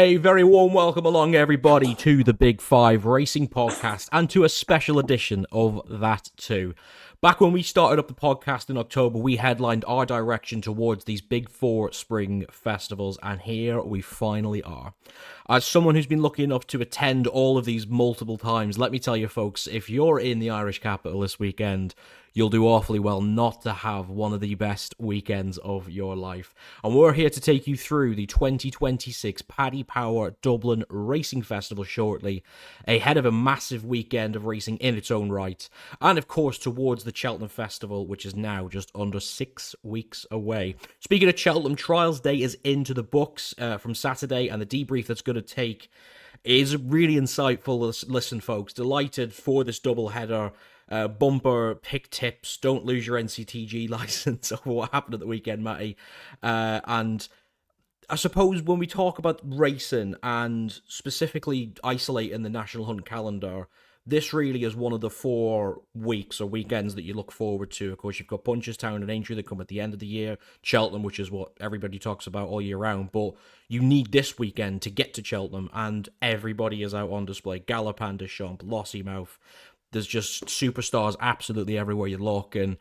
A very warm welcome along, everybody, to the Big Five Racing Podcast and to a special edition of that too. Back when we started up the podcast in October, we headlined our direction towards these big four spring festivals, and here we finally are. As someone who's been lucky enough to attend all of these multiple times, let me tell you folks, if you're in the Irish capital this weekend, you'll do awfully well not to have one of the best weekends of your life. And we're here to take you through the 2026 Paddy Power Dublin Racing Festival shortly, ahead of a massive weekend of racing in its own right, and of course towards the Cheltenham Festival, which is now just under 6 weeks away. Speaking of Cheltenham, Trials Day is into the books from Saturday, and the debrief that's going to take is really insightful. Listen, folks, delighted for this double header. Bumper, pick tips, don't lose your NCTG license over what happened at the weekend, Matty. And I suppose when we talk about racing and specifically isolating the National Hunt calendar, this really is one of the 4 weeks or weekends that you look forward to. Of course, you've got Punchestown and Aintree that come at the end of the year, Cheltenham, which is what everybody talks about all year round, but you need this weekend to get to Cheltenham, and everybody is out on display. Galopin Des Champs, Lossiemouth. There's just superstars absolutely everywhere you look, and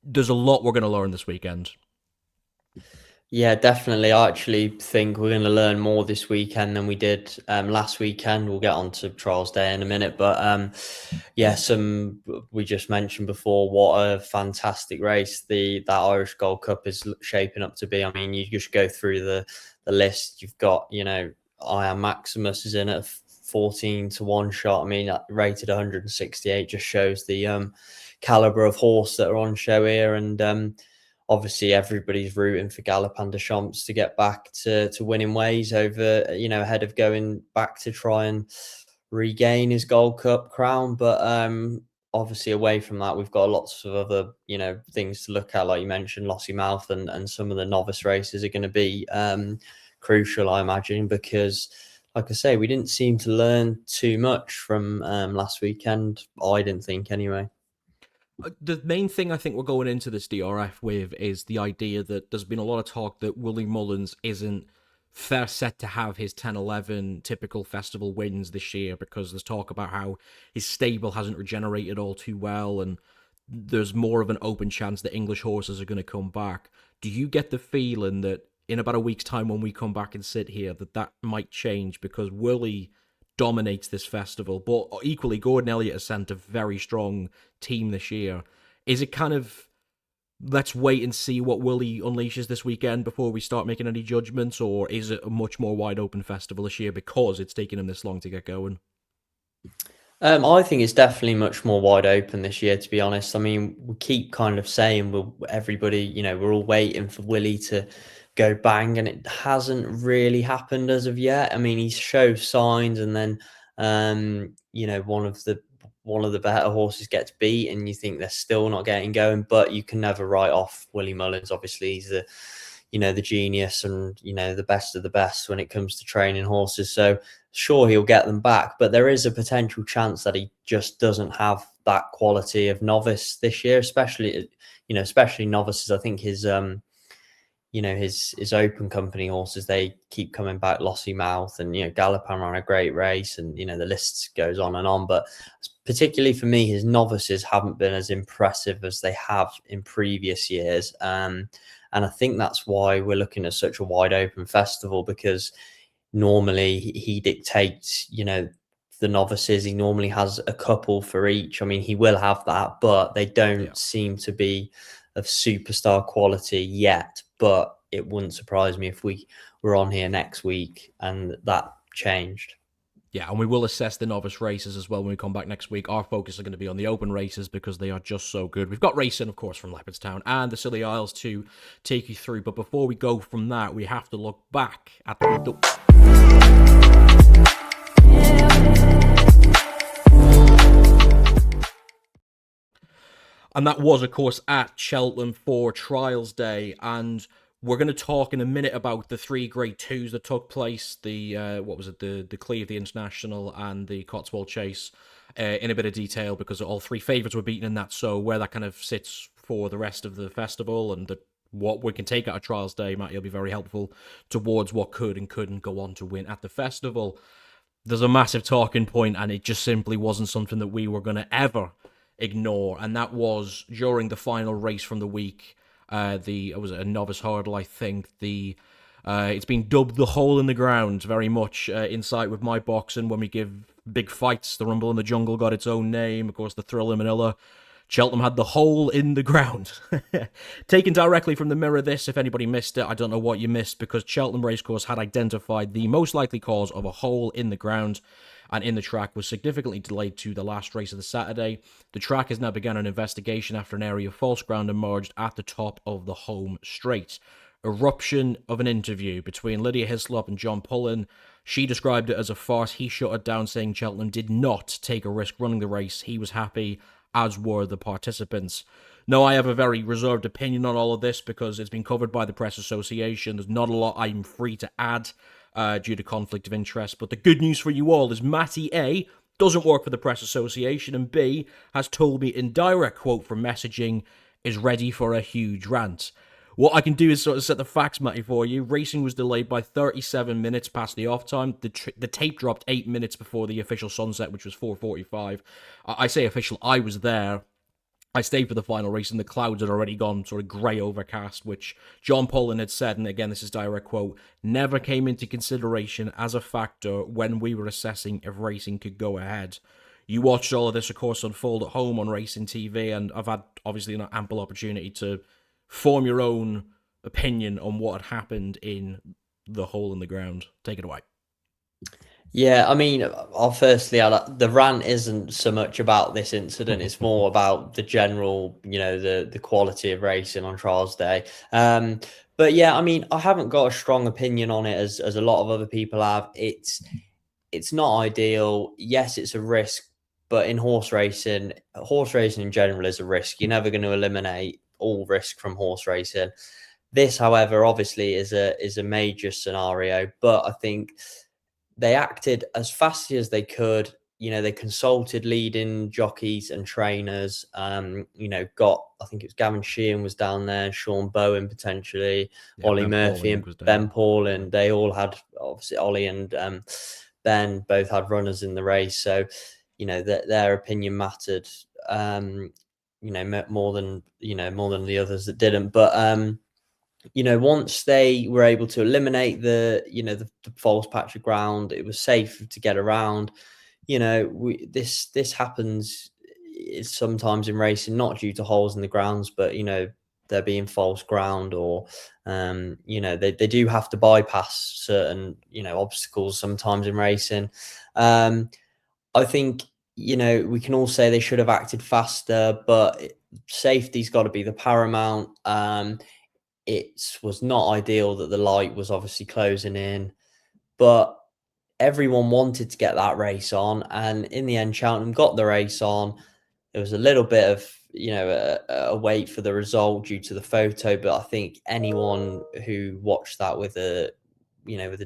there's a lot we're going to learn this weekend. Yeah, definitely. I actually think we're going to learn more this weekend than we did last weekend. We'll get on to Trials Day in a minute, but we just mentioned before what a fantastic race that Irish Gold Cup is shaping up to be. I mean, you just go through the list. You've got, I Am Maximus is in at 14 to 1 shot. I mean, rated 168, just shows the caliber of horse that are on show here. And obviously everybody's rooting for Galopin Des Champs to get back to winning ways over, ahead of going back to try and regain his Gold Cup crown. But obviously away from that, we've got lots of other, things to look at. Like you mentioned, Lossiemouth and some of the novice races are going to be crucial, I imagine, because like I say, we didn't seem to learn too much from last weekend. I didn't think anyway. The main thing I think we're going into this DRF with is the idea that there's been a lot of talk that Willie Mullins isn't set to have his 10-11 typical festival wins this year, because there's talk about how his stable hasn't regenerated all too well, and there's more of an open chance that English horses are going to come back. Do you get the feeling that in about a week's time when we come back and sit here, that might change, because Willie dominates this festival, but equally Gordon Elliott has sent a very strong team this year? Is it kind of, let's wait and see what Willie unleashes this weekend before we start making any judgments, or is it a much more wide open festival this year because it's taken him this long to get going? I think it's definitely much more wide open this year, to be honest. I mean, we keep kind of saying everybody, we're all waiting for Willie to go bang, and it hasn't really happened as of yet. I mean, he shows signs, and then one of the better horses gets beat, and you think they're still not getting going. But you can never write off Willie Mullins. Obviously, he's the genius and the best of the best when it comes to training horses. So sure, he'll get them back, but there is a potential chance that he just doesn't have that quality of novice this year, especially novices. I think his open company horses, they keep coming back. Lossiemouth and Galopin ran a great race, and the list goes on and on. But particularly for me, his novices haven't been as impressive as they have in previous years, and I think that's why we're looking at such a wide open festival, because normally he dictates the novices. He normally has a couple for each. I mean, he will have that, but they don't seem to be of superstar quality yet. But it wouldn't surprise me if we were on here next week and that changed. Yeah, and we will assess the novice races as well when we come back next week. Our focus is going to be on the open races because they are just so good. We've got racing, of course, from Leopardstown and the Scilly Isles to take you through. But before we go from that, we have to look back at the... And that was, of course, at Cheltenham for Trials Day. And we're going to talk in a minute about the 3 Grade 2s that took place. The Cleve, the International, and the Cotswold Chase in a bit of detail, because all 3 favourites were beaten in that. So where that kind of sits for the rest of the festival and the what we can take out of Trials Day, Matty, will be very helpful towards what could and couldn't go on to win at the festival. There's a massive talking point, and it just simply wasn't something that we were going to ever ignore, and that was during the final race from the week. It was a novice hurdle, I think. It's been dubbed the hole in the ground, very much in sight with my boxing when we give big fights. The Rumble in the Jungle got its own name. Of course, the Thrill in Manila. Cheltenham had the hole in the ground. Taken directly from the Mirror this, if anybody missed it, I don't know what you missed, because Cheltenham Racecourse had identified the most likely cause of a hole in the ground and in the track was significantly delayed to the last race of the Saturday. The track has now begun an investigation after an area of false ground emerged at the top of the home straight. Eruption of an interview between Lydia Hislop and John Pullen. She described it as a farce. He shut it down, saying Cheltenham did not take a risk running the race. He was happy, as were the participants. No, I have a very reserved opinion on all of this because it's been covered by the Press Association. There's not a lot I'm free to add due to conflict of interest. But the good news for you all is Matty A doesn't work for the Press Association, and B has told me in direct quote from messaging is ready for a huge rant. What I can do is sort of set the facts, Matty, for you. Racing was delayed by 37 minutes past the off time. The tape dropped 8 minutes before the official sunset, which was 4:45. I say official, I was there. I stayed for the final race, and the clouds had already gone sort of grey overcast, which John Pullen had said, and again, this is direct quote, never came into consideration as a factor when we were assessing if racing could go ahead. You watched all of this, of course, unfold at home on Racing TV, and I've had, obviously, an ample opportunity to form your own opinion on what had happened in the hole in the ground. Take it away. Yeah, I mean, the rant isn't so much about this incident. It's more about the general, the quality of racing on Trials Day. But yeah, I mean, I haven't got a strong opinion on it as a lot of other people have. It's not ideal. Yes, it's a risk, but in horse racing in general is a risk. You're never going to eliminate all risk from horse racing. This, however, obviously is a major scenario, but I think they acted as fast as they could. They consulted leading jockeys and trainers. I think it was Gavin Sheehan was down there, Sean Bowen potentially, Ollie Murphy and Ben Paul, and they all had, obviously Ollie and Ben both had runners in the race, so their opinion mattered. More than the others that didn't. But once they were able to eliminate the false patch of ground, it was safe to get around. This happens sometimes in racing, not due to holes in the grounds, but there being false ground, or they do have to bypass certain obstacles sometimes in racing. I think we can all say they should have acted faster, but safety's got to be the paramount. It was not ideal that the light was obviously closing in, but everyone wanted to get that race on, and in the end, Cheltenham got the race on. There was a little bit of a wait for the result due to the photo, but I think anyone who watched that with a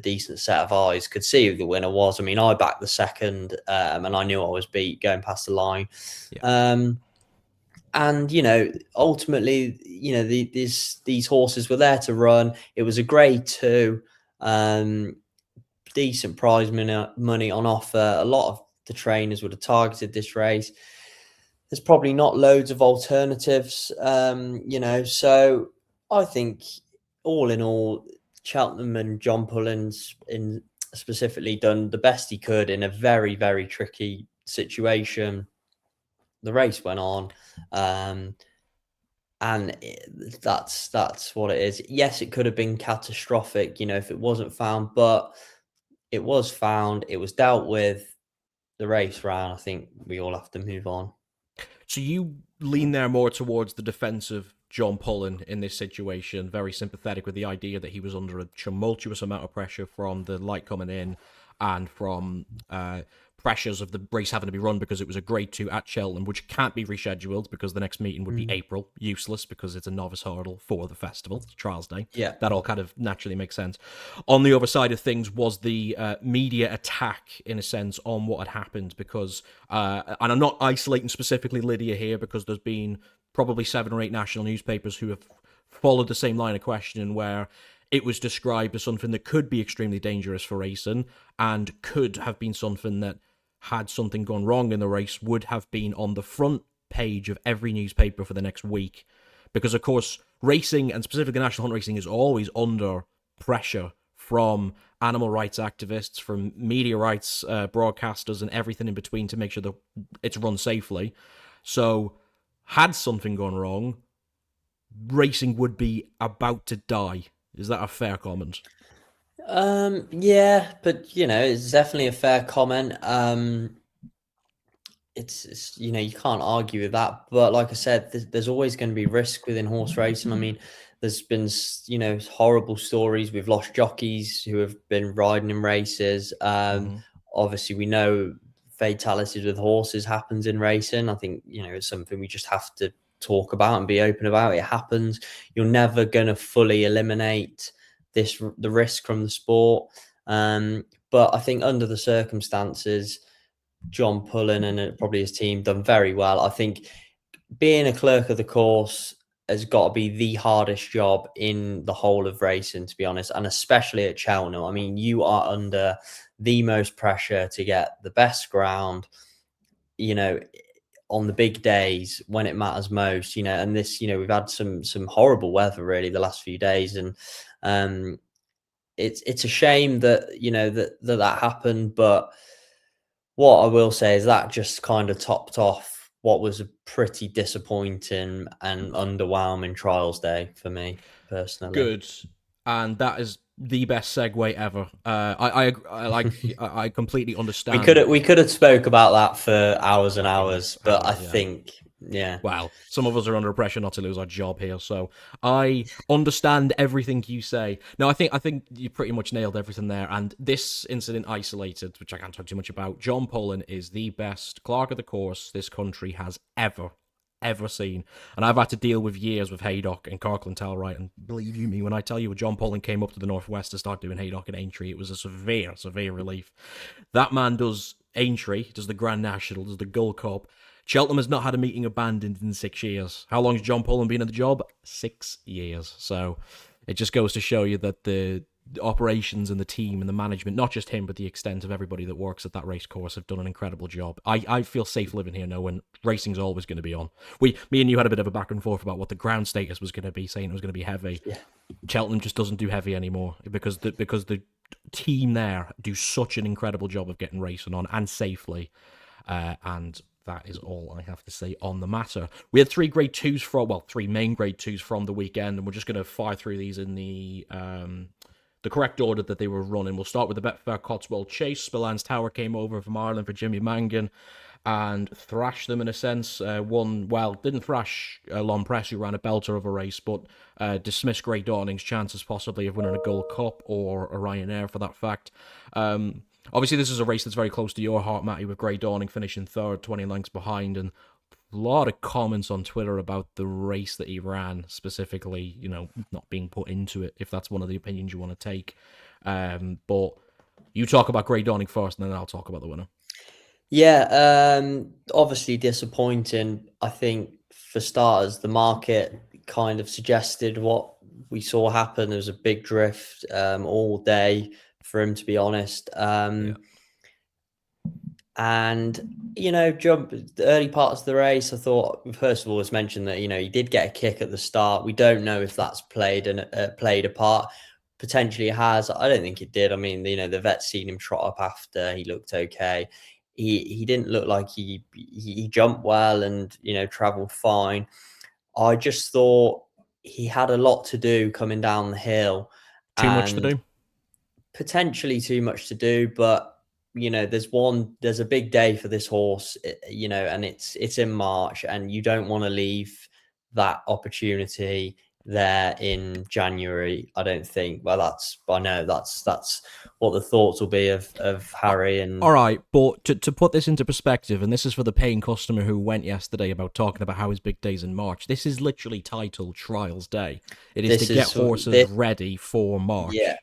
decent set of eyes could see who the winner was. I mean, I backed the second, and I knew I was beat going past the line. Yeah. And ultimately, these horses were there to run. It was a Grade 2, decent prize money on offer. A lot of the trainers would have targeted this race. There's probably not loads of alternatives, So I think, all in all, Cheltenham and John Pullen's specifically done the best he could in a very, very tricky situation. The race went on, and that's what it is. Yes, it could have been catastrophic, if it wasn't found, but it was found. It was dealt with. The race ran. I think we all have to move on. So you lean there more towards the defense of John Pullen in this situation, very sympathetic with the idea that he was under a tumultuous amount of pressure from the light coming in and from pressures of the race having to be run because it was a Grade 2 at Cheltenham, which can't be rescheduled because the next meeting would be April. Useless because it's a novice hurdle for the festival, Trials Day. Yeah. That all kind of naturally makes sense. On the other side of things was the media attack, in a sense, on what had happened because, and I'm not isolating specifically Lydia here because there's been probably 7 or 8 national newspapers who have followed the same line of questioning where it was described as something that could be extremely dangerous for racing and could have been something that, had something gone wrong in the race, would have been on the front page of every newspaper for the next week. Because, of course, racing, and specifically national hunt racing, is always under pressure from animal rights activists, from media rights broadcasters, and everything in between to make sure that it's run safely. So, had something gone wrong, racing would be about to die. Is that a fair comment? Yeah, but it's definitely a fair comment. It's you can't argue with that. But like I said, there's always going to be risk within horse racing. I mean, there's been horrible stories. We've lost jockeys who have been riding in races. Obviously, we know fatalities with horses happens in racing. I think it's something we just have to talk about and be open about. It happens. You're never going to fully eliminate the risk from the sport. But I think under the circumstances, John Pullen and probably his team done very well. I think being a clerk of the course has got to be the hardest job in the whole of racing, to be honest, and especially at Cheltenham. I mean, you are under the most pressure to get the best ground, on the big days when it matters most, and this, we've had some horrible weather really the last few days, and it's a shame that that happened. But what I will say is that just kind of topped off what was a pretty disappointing and underwhelming trials day for me personally. Good, and that is the best segue ever. I completely understand. We could have spoke about that for hours and hours, but I think. Yeah. Well, some of us are under pressure not to lose our job here, so I understand everything you say. No, I think you pretty much nailed everything there. And this incident isolated, which I can't talk too much about, John Pullen is the best clerk of the course this country has ever seen. And I've had to deal with years with Haydock and Kirkland Tellwright, and believe you me when I tell you, when John Pullen came up to the Northwest to start doing Haydock and Aintree, it was a severe relief. That man does Aintree, does the Grand National, does the Gull Cup. Cheltenham has not had a meeting abandoned in 6 years. How long has John Pullen been at the job? 6 years. So it just goes to show you that the operations and the team and the management, not just him, but the extent of everybody that works at that race course, have done an incredible job. I feel safe living here knowing racing's always going to be on. Me and you had a bit of a back and forth about what the ground status was going to be, saying it was going to be heavy. Yeah. Cheltenham just doesn't do heavy anymore because the team there do such an incredible job of getting racing on and safely. And that is all I have to say on the matter. We had three main grade twos from the weekend, and we're just going to fire through these in the correct order that they were running. We'll start with the Betfair Cotswold Chase. Spillans Tower came over from Ireland for Jimmy Mangan and thrashed them in a sense. Didn't thrash Lon Press, who ran a belter of a race, but dismissed Grey Dawning's chances possibly of winning a Gold Cup or a Ryanair for that fact. Obviously, this is a race that's very close to your heart, Matty, with Grey Dawning finishing third, 20 lengths behind, and a lot of comments on Twitter about the race that he ran, specifically, not being put into it, if that's one of the opinions you want to take. But you talk about Grey Dawning first, and then I'll talk about the winner. Yeah, obviously disappointing. I think, for starters, the market kind of suggested what we saw happen. There was a big drift all day for him, to be honest. And, the early parts of the race, I thought, first of all, it's mentioned that, he did get a kick at the start. We don't know if that's played a part. Potentially it has. I don't think it did. I mean, the vet's seen him trot up after. He looked okay. He didn't look like he jumped well and, travelled fine. I just thought he had a lot to do coming down the hill. Too much to do? Potentially too much to do, but there's a big day for this horse, and it's in March, and you don't want to leave that opportunity there in January, I don't think. Well, I know that's what the thoughts will be of Harry. And all right, but to put this into perspective, and this is for the paying customer who went yesterday about talking about how his big day's in March, this is literally titled Trials Day. It is to get horses ready for March. Yeah.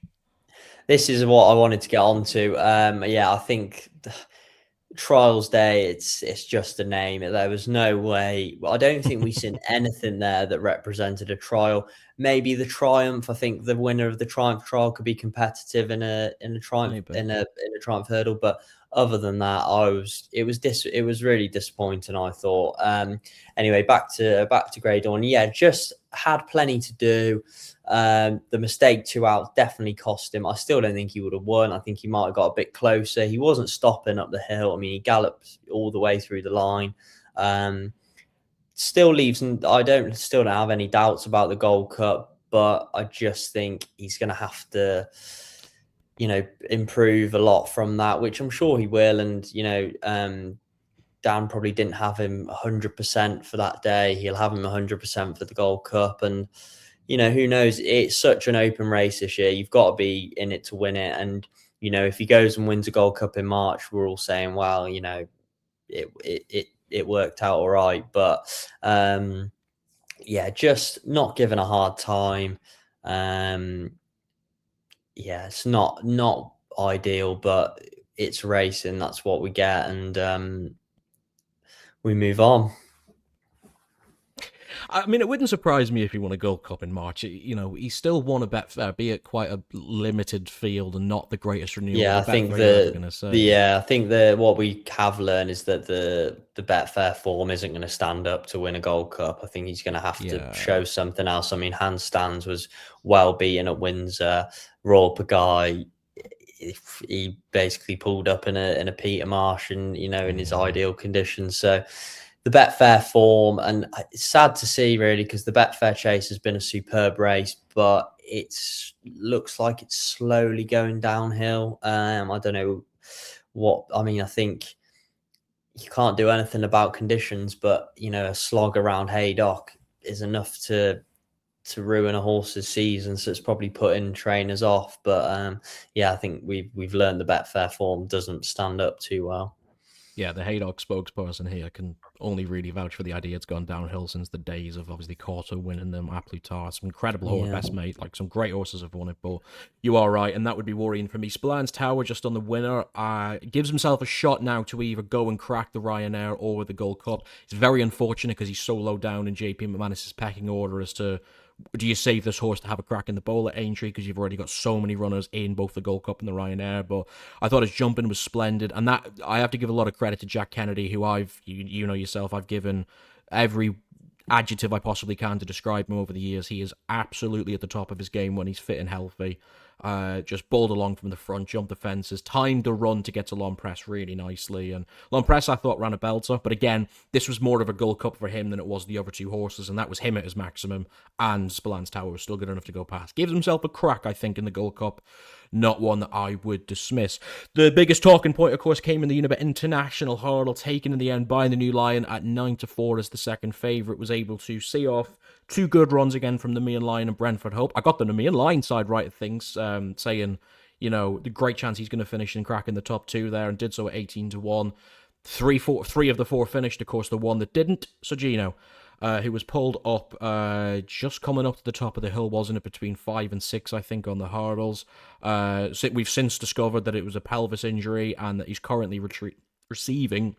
This is what I wanted to get onto. I think Trials Day, it's just a name. There was no way. I don't think we've seen anything there that represented a trial. Maybe the Triumph. I think the winner of the Triumph trial could be competitive in a Triumph Maybe. in a Triumph hurdle. But other than that, it was really disappointing, I thought. Anyway, back to Grey Dawn. Yeah, just had plenty to do. The mistake 2 out definitely cost him. I still don't think he would have won. I think he might have got a bit closer. He wasn't stopping up the hill. I mean, he galloped all the way through the line. Still leaves, and still don't have any doubts about the Gold Cup, but I just think he's going to have to, improve a lot from that, which I'm sure he will. And Dan probably didn't have him 100% for that day. He'll have him 100% for the Gold Cup, and who knows? It's such an open race this year. You've got to be in it to win it. And, if he goes and wins a Gold Cup in March, we're all saying, well, it worked out all right. But, just not given a hard time. It's not ideal, but it's racing. That's what we get. And we move on. I mean, it wouldn't surprise me if he won a Gold Cup in March. He still won a Betfair, be it quite a limited field and not the greatest renewal. Yeah, I think what we have learned is that the Betfair form isn't going to stand up to win a Gold Cup. I think he's going to have to show something else. I mean, Handstands was well beaten at Windsor. Royal Pagaille, he basically pulled up in a Peter Marsh and in his ideal conditions. So the Betfair form, and it's sad to see really, because the Betfair Chase has been a superb race, but it looks like it's slowly going downhill. I don't know I think you can't do anything about conditions, but a slog around Haydock is enough to ruin a horse's season, so it's probably putting trainers off. But I think we've learned the Betfair form doesn't stand up too well. Yeah, the Haydock spokesperson here can only really vouch for the idea it's gone downhill since the days of obviously Corto winning them, Aplutar, some incredible horse, best mate, like some great horses have won it, but you are right, and that would be worrying for me. Spillane's Tower just on the winner, gives himself a shot now to either go and crack the Ryanair or the Gold Cup. It's very unfortunate because he's so low down in JP McManus's pecking order as to, do you save this horse to have a crack in the bowl at Aintree because you've already got so many runners in both the Gold Cup and the Ryanair? But I thought his jumping was splendid, and that I have to give a lot of credit to Jack Kennedy, who you know yourself, I've given every adjective I possibly can to describe him over the years. He is absolutely at the top of his game when he's fit and healthy. Just bowled along from the front, jumped the fences, timed the run to get to Long Press really nicely. And Long Press, I thought, ran a belter. But again, this was more of a Gold Cup for him than it was the other two horses, and that was him at his maximum. And Spillane's Tower was still good enough to go past. Gives himself a crack, I think, in the Gold Cup. Not one that I would dismiss. The biggest talking point, of course, came in the Unibet International Hurdle, taken in the end by the New Lion at 9-4 as the second favourite. Was able to see off two good runs again from the Nemean Lion and Brentford Hope. I got the Nemean Lion side right of things, saying, the great chance he's going to finish and crack in the top two there, and did so at 18-1. Three of the four finished. Of course, the one that didn't, Sogino, who was pulled up just coming up to the top of the hill, wasn't it, between 5 and 6, I think, on the hurdles. So we've since discovered that it was a pelvis injury and that he's currently receiving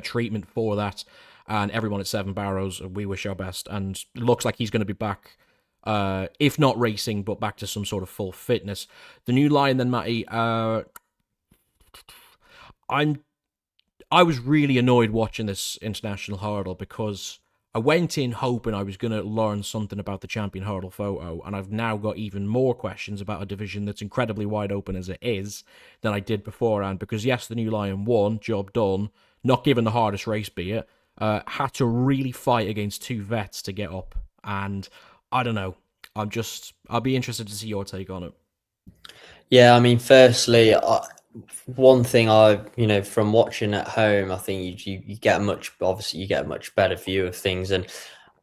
treatment for that. And everyone at Seven Barrows, we wish our best. And it looks like he's going to be back, if not racing, but back to some sort of full fitness. The New Lion then, Matty, I was really annoyed watching this international hurdle because I went in hoping I was going to learn something about the champion hurdle photo, and I've now got even more questions about a division that's incredibly wide open as it is than I did beforehand, because yes, the New Lion won, job done, not given the hardest race, be it, had to really fight against two vets to get up, and I don't know, I'll be interested to see your take on it. Yeah, I mean, firstly, one thing from watching at home, I think you get a much better view of things. And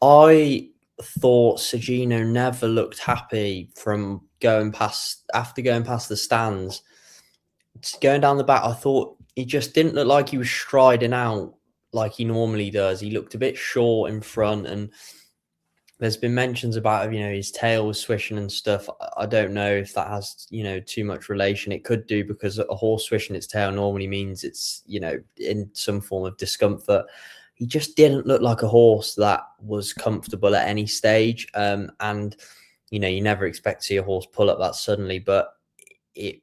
I thought Sogino never looked happy from after going past the stands. Going down the back, I thought he just didn't look like he was striding out like he normally does. He looked a bit short in front, and there's been mentions about, his tail was swishing and stuff. I don't know if that has, too much relation. It could do, because a horse swishing its tail normally means it's, in some form of discomfort. He just didn't look like a horse that was comfortable at any stage. And, you never expect to see a horse pull up that suddenly, but it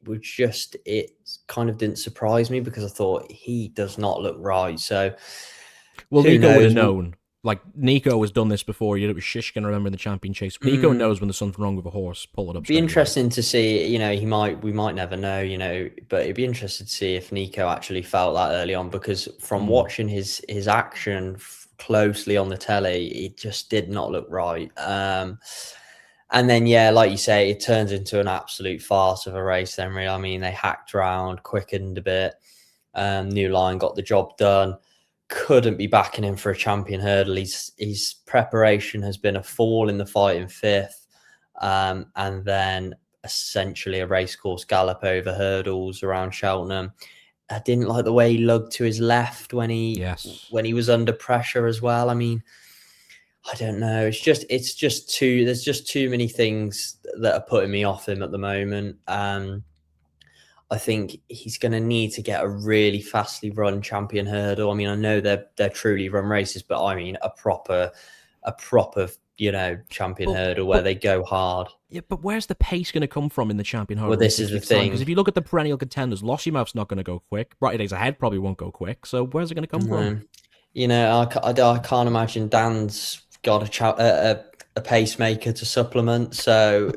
kind of didn't surprise me, because I thought he does not look right. So Well, who Nico would have knows? known. Like, Nico has done this before. It was Shishkin, I remember, in the champion chase. Nico knows when there's something wrong with a horse. Pull it up Be straight away. interesting to see, we might never know, but it'd be interesting to see if Nico actually felt that early on, because from watching his action closely on the telly, it just did not look right. And then, like you say, it turns into an absolute farce of a race then, really. I mean, they hacked around, quickened a bit. New Line got the job done. Couldn't be backing him for a champion hurdle. His preparation has been a fall in the fight in fifth, and then essentially a racecourse gallop over hurdles around Cheltenham. I didn't like the way he lugged to his left when he was under pressure as well. I mean, I don't know. There's just too many things that are putting me off him at the moment. I think he's going to need to get a really fastly run champion hurdle. I mean, I know they're truly run races, but I mean a proper champion hurdle where they go hard. Yeah, but where's the pace going to come from in the champion hurdle? Well, this is the thing. Because if you look at the perennial contenders, Lossiemouth's not going to go quick. Brighterdaysahead probably won't go quick. So where's it going to come from? I can't imagine Dan's got a pacemaker to supplement. So,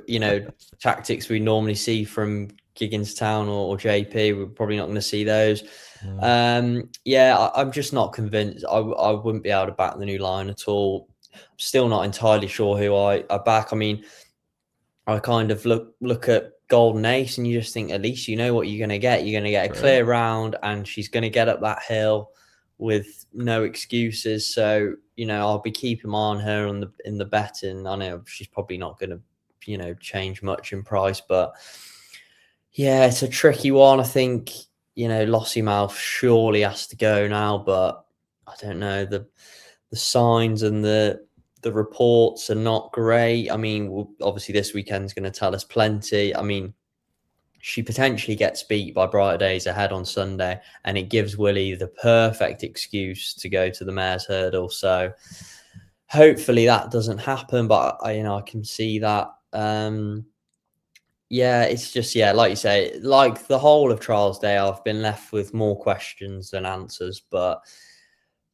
tactics we normally see from Gigginstown or JP, we're probably not going to see those. I'm just not convinced. I wouldn't be able to back the New Line at all. I'm still not entirely sure who I back. I mean, I kind of look at Golden Ace, and you just think, at least you know what you're going to get. You're going to get a clear round, and she's going to get up that hill with no excuses. So, I'll be keeping my eye on her in the betting. I know she's probably not going to, change much in price, but yeah, it's a tricky one. I think, Lossiemouth surely has to go now, but I don't know. The signs and the reports are not great. I mean, obviously this weekend's going to tell us plenty. I mean, she potentially gets beat by Brighterdaysahead on Sunday, and it gives Willie the perfect excuse to go to the Mares' Hurdle. So hopefully that doesn't happen, but I can see that. It's just, like you say, like the whole of Trials Day, I've been left with more questions than answers, but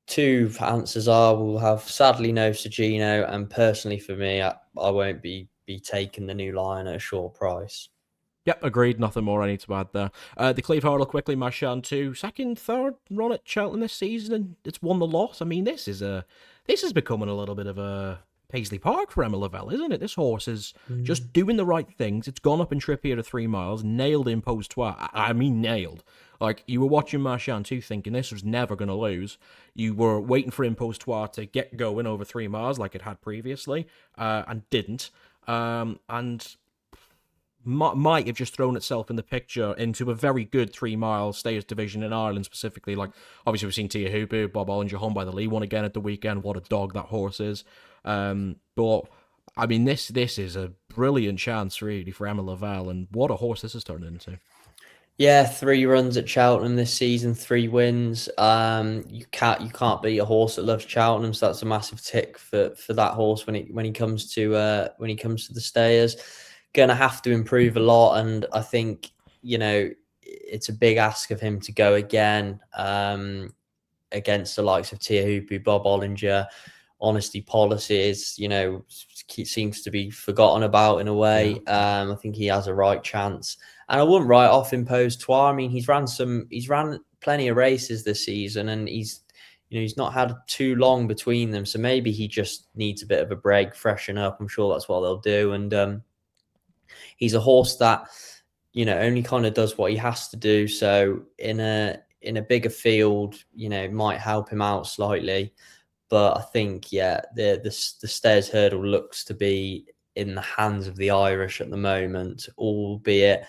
two answers are, we'll have sadly no Sergino, and personally for me, I won't be taking the New Line at a short price. Yep, agreed. Nothing more I need to add there. The Cleve Hurdle quickly, Marchand 2. Second, third run at Cheltenham this season, and it's won the lot. I mean, this is becoming a little bit of a Paisley Park for Emma Lavelle, isn't it? This horse is just doing the right things. It's gone up in Trippier to 3 miles, nailed in post trois. I mean, nailed. Like, you were watching Marchand 2 thinking this was never going to lose. You were waiting for Impostoir to get going over 3 miles like it had previously, and didn't. And might have just thrown itself in the picture into a very good 3 mile stayers division in Ireland specifically. Like, obviously we've seen Tia Hoopu, Bob Ollinger home by the Lee one again at the weekend. What a dog that horse is. But I mean, this is a brilliant chance really for Emma Lavelle, and what a horse this has turned into. Yeah, 3 runs at Cheltenham this season, 3 wins. You can't beat a horse that loves Cheltenham, so that's a massive tick for that horse when he comes to the stayers. Gonna have to improve a lot, and I think it's a big ask of him to go again against the likes of Tia Hoopu, Bob Ollinger. Honesty policies, seems to be forgotten about in a way. Yeah. I think he has a right chance, and I wouldn't write off Impostoir. I mean, he's ran plenty of races this season, and he's not had too long between them, so maybe he just needs a bit of a break, freshen up. I'm sure that's what they'll do, and he's a horse that only kind of does what he has to do. So in a bigger field, might help him out slightly. But I think, the Stayers Hurdle looks to be in the hands of the Irish at the moment, albeit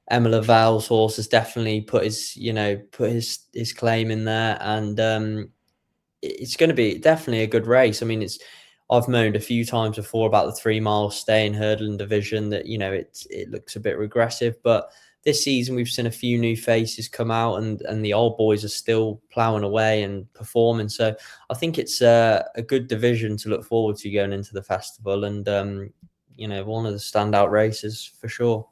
Emma Lavelle's horse has definitely put his claim in there, and it's going to be definitely a good race. I mean, I've moaned a few times before about the 3 mile stay in hurdling division that, it looks a bit regressive, but this season we've seen a few new faces come out and the old boys are still ploughing away and performing. So I think it's a good division to look forward to going into the festival and, one of the standout races for sure.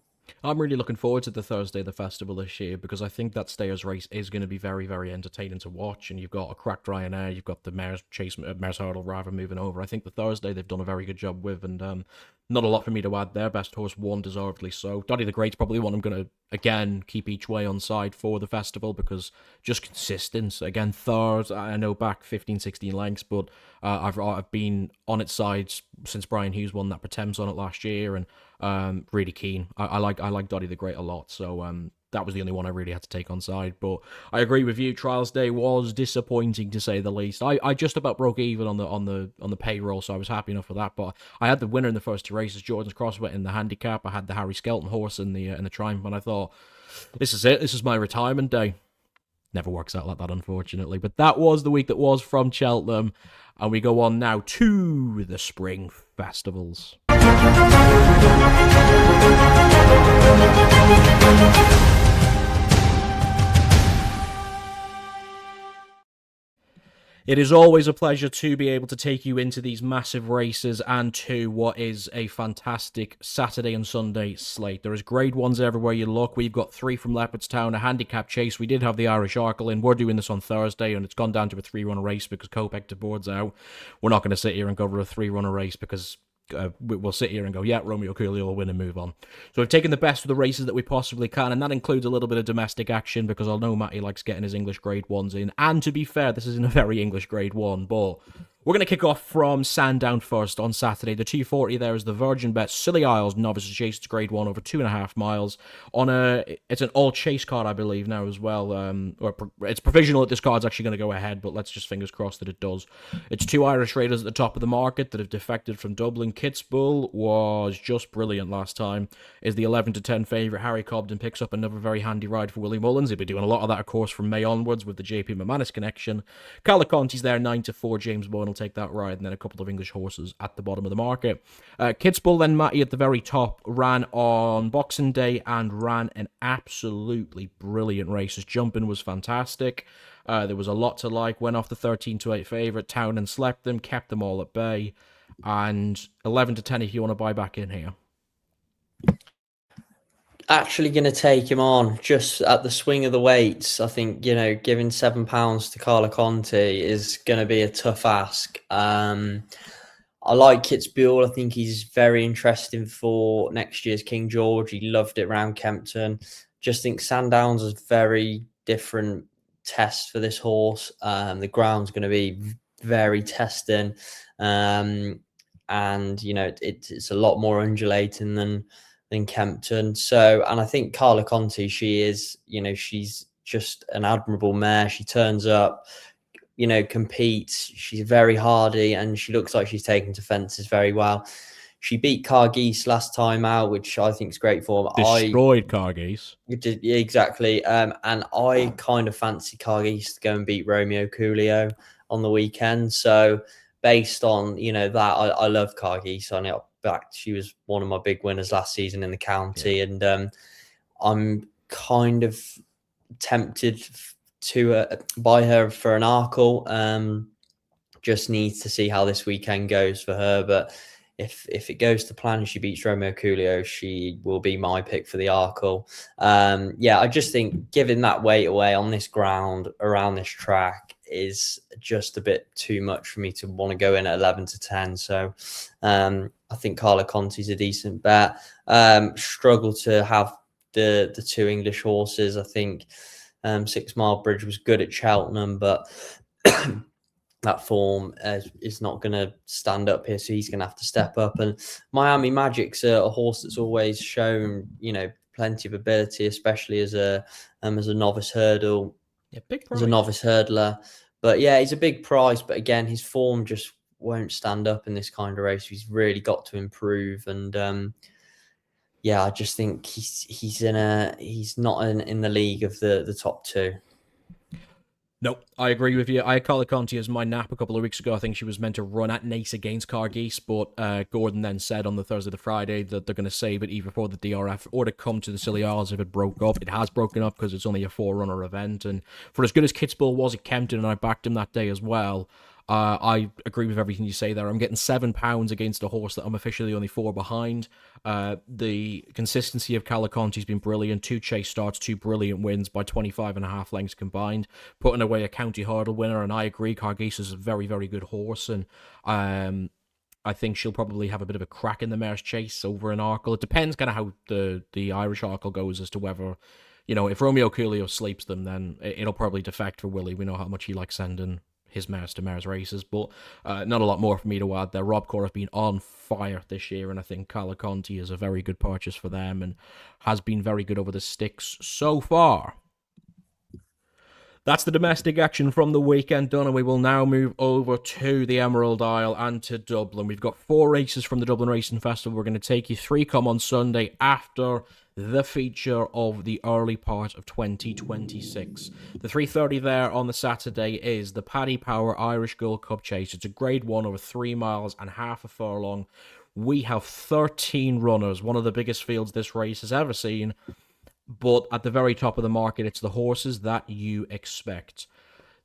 I'm really looking forward to the Thursday of the festival this year because I think that stayers race is going to be very, very entertaining to watch. And you've got a cracked Ryanair, you've got the Mare's Hurdle rather moving over. I think the Thursday they've done a very good job with, and not a lot for me to add there. Best horse won, deservedly so. Dottie the Great's probably one I'm going to again keep each way on side for the festival because just consistency. Again, third, I know back 15, 16 lengths, but I've been on its side since Brian Hughes won that Pretemps on it last year, and really keen. I like Dottie the Great a lot, so that was the only one I really had to take on side. But I agree with you. Trials Day was disappointing to say the least. I just about broke even on the payroll, so I was happy enough with that. But I had the winner in the first 2 races, Jordan's Crossway in the handicap. I had the Harry Skelton horse in the Triumph, and I thought, this is it. This is my retirement day. Never works out like that, unfortunately. But that was the week that was from Cheltenham, and we go on now to the spring festivals. It is always a pleasure to be able to take you into these massive races and to what is a fantastic Saturday and Sunday slate. There is grade ones everywhere you look. We've got 3 from Leopardstown, a handicap chase. We did have the Irish Arkle in. We're doing this on Thursday, and it's gone down to a 3-runner race because Kopek de Board's out. We're not going to sit here and cover a 3-runner race because we'll sit here and go, yeah, Romeo Coolio will win and move on. So we've taken the best of the races that we possibly can, and that includes a little bit of domestic action because I know Matty likes getting his English grade ones in. And to be fair, this isn't a very English grade one, but we're going to kick off from Sandown first on Saturday. The 240 there is the Virgin Bet Scilly Isles Novice Chase. It's grade 1 over 2.5 miles. It's an all chase card, I believe, now as well. It's provisional that this card's actually going to go ahead, but let's just fingers crossed that it does. It's 2 Irish raiders at the top of the market that have defected from Dublin. Kitzbühel was just brilliant last time. Is the 11 to 10 favourite. Harry Cobden picks up another very handy ride for Willie Mullins. He'll be doing a lot of that, of course, from May onwards with the JP McManus connection. Calaconti's there, 9 to 4. James Bowen will take that ride, and then a couple of English horses at the bottom of the market. Kitzbühel, then Matty at the very top, ran on Boxing Day and ran an absolutely brilliant race. His jumping was fantastic. There was a lot to like. Went off the 13 to 8 favourite. Town and slept them, kept them all at bay. And 11 to 10 if you want to buy back in here. Actually going to take him on just at the swing of the weights. I think, giving £7 to Carlo Conti is going to be a tough ask. I like Kitzbühel. I think he's very interesting for next year's King George. He loved it round Kempton. Just think Sandown's a very different test for this horse. The ground's going to be very testing. And, it's a lot more undulating than Kempton. So, and I think Carla Conti, she's just an admirable mare. She turns up, competes. She's very hardy and she looks like she's taken to fences very well. She beat Cargeese last time out, which I think is great for her. Destroyed Cargeese. Yeah, exactly. And I kind of fancy Cargeese to go and beat Romeo Coolio on the weekend. So based on, that, I love Cargeese on it. Back, she was one of my big winners last season in the county, and I'm kind of tempted to buy her for an Arkle. Just needs to see how this weekend goes for her, but if it goes to plan and she beats Romeo Coolio, she will be my pick for the Arkle. I just think giving that weight away on this ground around this track is just a bit too much for me to want to go in at 11 to 10. So I think Carla Conti's a decent bet. Struggle to have the 2 English horses. I think 6 Mile Bridge was good at Cheltenham, but that form is not going to stand up here, so he's going to have to step up. And Miami Magic's a horse that's always shown, plenty of ability, especially as a novice hurdle. Yeah, big price. As a novice hurdler. But yeah, he's a big price. But again, his form just won't stand up in this kind of race. He's really got to improve. And I just think he's not in the league of the top 2. Nope, I agree with you. I had Colaconti as my nap a couple of weeks ago. I think she was meant to run at Nace against Cargeese, but Gordon then said on the Thursday to Friday that they're going to save it either for the DRF or to come to the Scilly Isles if it broke up. It has broken up because it's only a 4-runner event, and for as good as Kitzbühel was at Kempton, and I backed him that day as well, I agree with everything you say there. I'm getting £7 against a horse that I'm officially only 4 behind. The consistency of Calaconti's been brilliant. 2 chase starts, 2 brilliant wins by 25.5 lengths combined, putting away a county hurdle winner. And I agree, Cargeese is a very, very good horse, and I think she'll probably have a bit of a crack in the mare's chase over in Arkle. It depends kind of how the Irish Arkle goes as to whether, if Romeo Coolio sleeps them, then it'll probably defect for Willie. We know how much he likes sending his mares to mares races, but not a lot more for me to add there. Rob Corr have been on fire this year, and I think Calaconti is a very good purchase for them and has been very good over the sticks so far. That's the domestic action from the weekend done, and we will now move over to the Emerald Isle and to Dublin. We've got 4 races from the Dublin Racing Festival. We're going to take you 3 come on Sunday after the feature of the early part of 2026. The 3:30 there on the Saturday is the Paddy Power Irish Gold Cup Chase. It's a grade 1 over 3 miles and half a furlong. We have 13 runners, one of the biggest fields this race has ever seen. But at the very top of the market, it's the horses that you expect.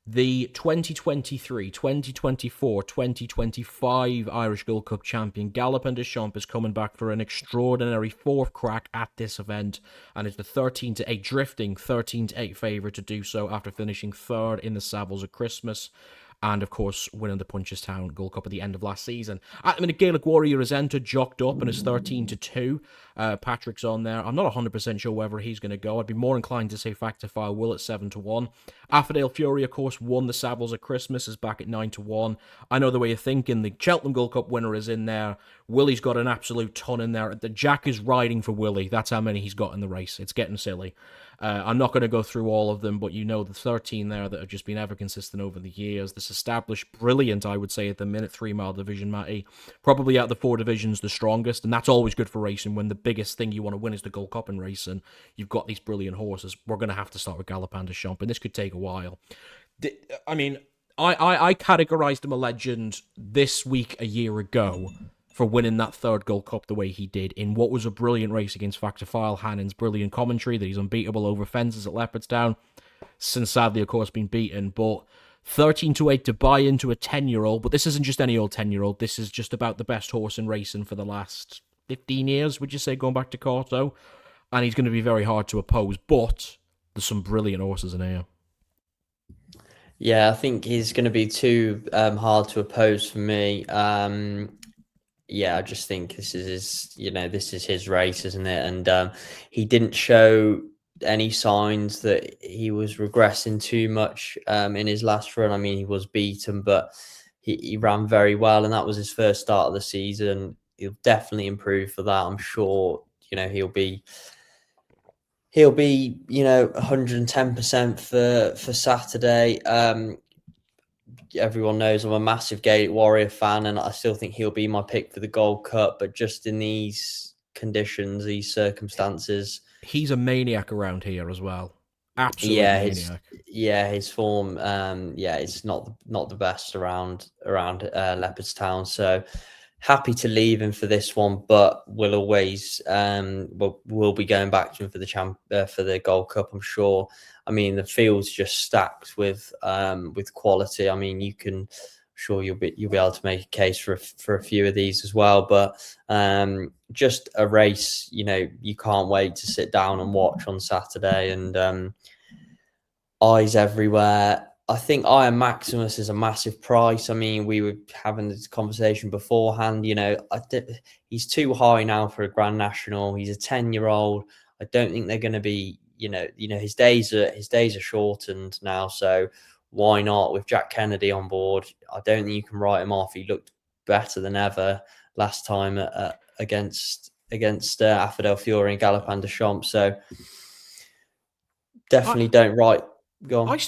The 2023, 2024, 2025 Irish Gold Cup champion Galopin Des Champs is coming back for an extraordinary 4th crack at this event, and is the 13-8 drifting 13-8 favourite to do so after finishing 3rd in the Savills at Christmas. And, of course, winning the Punchestown Gold Cup at the end of last season. At the minute, Gaelic Warrior has entered, jocked up, and is 13-2. Patrick's on there. I'm not 100% sure whether he's going to go. I'd be more inclined to say Factor Fire will at 7-1. Affordale Fury, of course, won the Savills at Christmas, is back at 9-1. I know the way you're thinking. The Cheltenham Gold Cup winner is in there. Willie's got an absolute ton in there. The Jack is riding for Willie. That's how many he's got in the race. It's getting silly. I'm not going to go through all of them, but the 13 there that have just been ever consistent over the years. This established brilliant, I would say, at the minute 3-mile division, Matty. Probably out of the 4 divisions, the strongest, and that's always good for racing when the biggest thing you want to win is the Gold Cup in racing. You've got these brilliant horses. We're going to have to start with Galopin Des Champs, and this could take a while. I mean, I categorized him a legend this week a year ago for winning that 3rd Gold Cup the way he did in what was a brilliant race against Factor File. Hannon's brilliant commentary that he's unbeatable over fences at Leopardstown, since sadly, of course, been beaten. But 13-8 to buy into a 10-year-old, but this isn't just any old 10-year-old. This is just about the best horse in racing for the last 15 years, would you say, going back to Corto? And he's going to be very hard to oppose, but there's some brilliant horses in here. Yeah, I think he's going to be too hard to oppose for me. Yeah, I just think this is his race, isn't it? And he didn't show any signs that he was regressing too much in his last run. I mean, he was beaten, but he ran very well, and that was his first start of the season. He'll definitely improve for that. I'm sure, he'll be 110% for Saturday. Everyone knows I'm a massive Gaelic Warrior fan, and I still think he'll be my pick for the Gold Cup. But just in these conditions, these circumstances, he's a maniac around here as well. Absolute maniac. His form, it's not the best around Leopardstown. So happy to leave him for this one, but we'll always we'll be going back to him for the Gold Cup, I'm sure. I mean, the field's just stacked with quality. I mean, you'll be able to make a case for a few of these as well. But just a race, you can't wait to sit down and watch on Saturday, and eyes everywhere. I think Iron Maximus is a massive price. I mean, we were having this conversation beforehand. He's too high now for a Grand National. He's a 10-year-old. I don't think they're going to be. His days are shortened now. So why not with Jack Kennedy on board? I don't think you can write him off. He looked better than ever last time against Affordale Fury and Galopin Des Champs. So definitely don't write. Go on.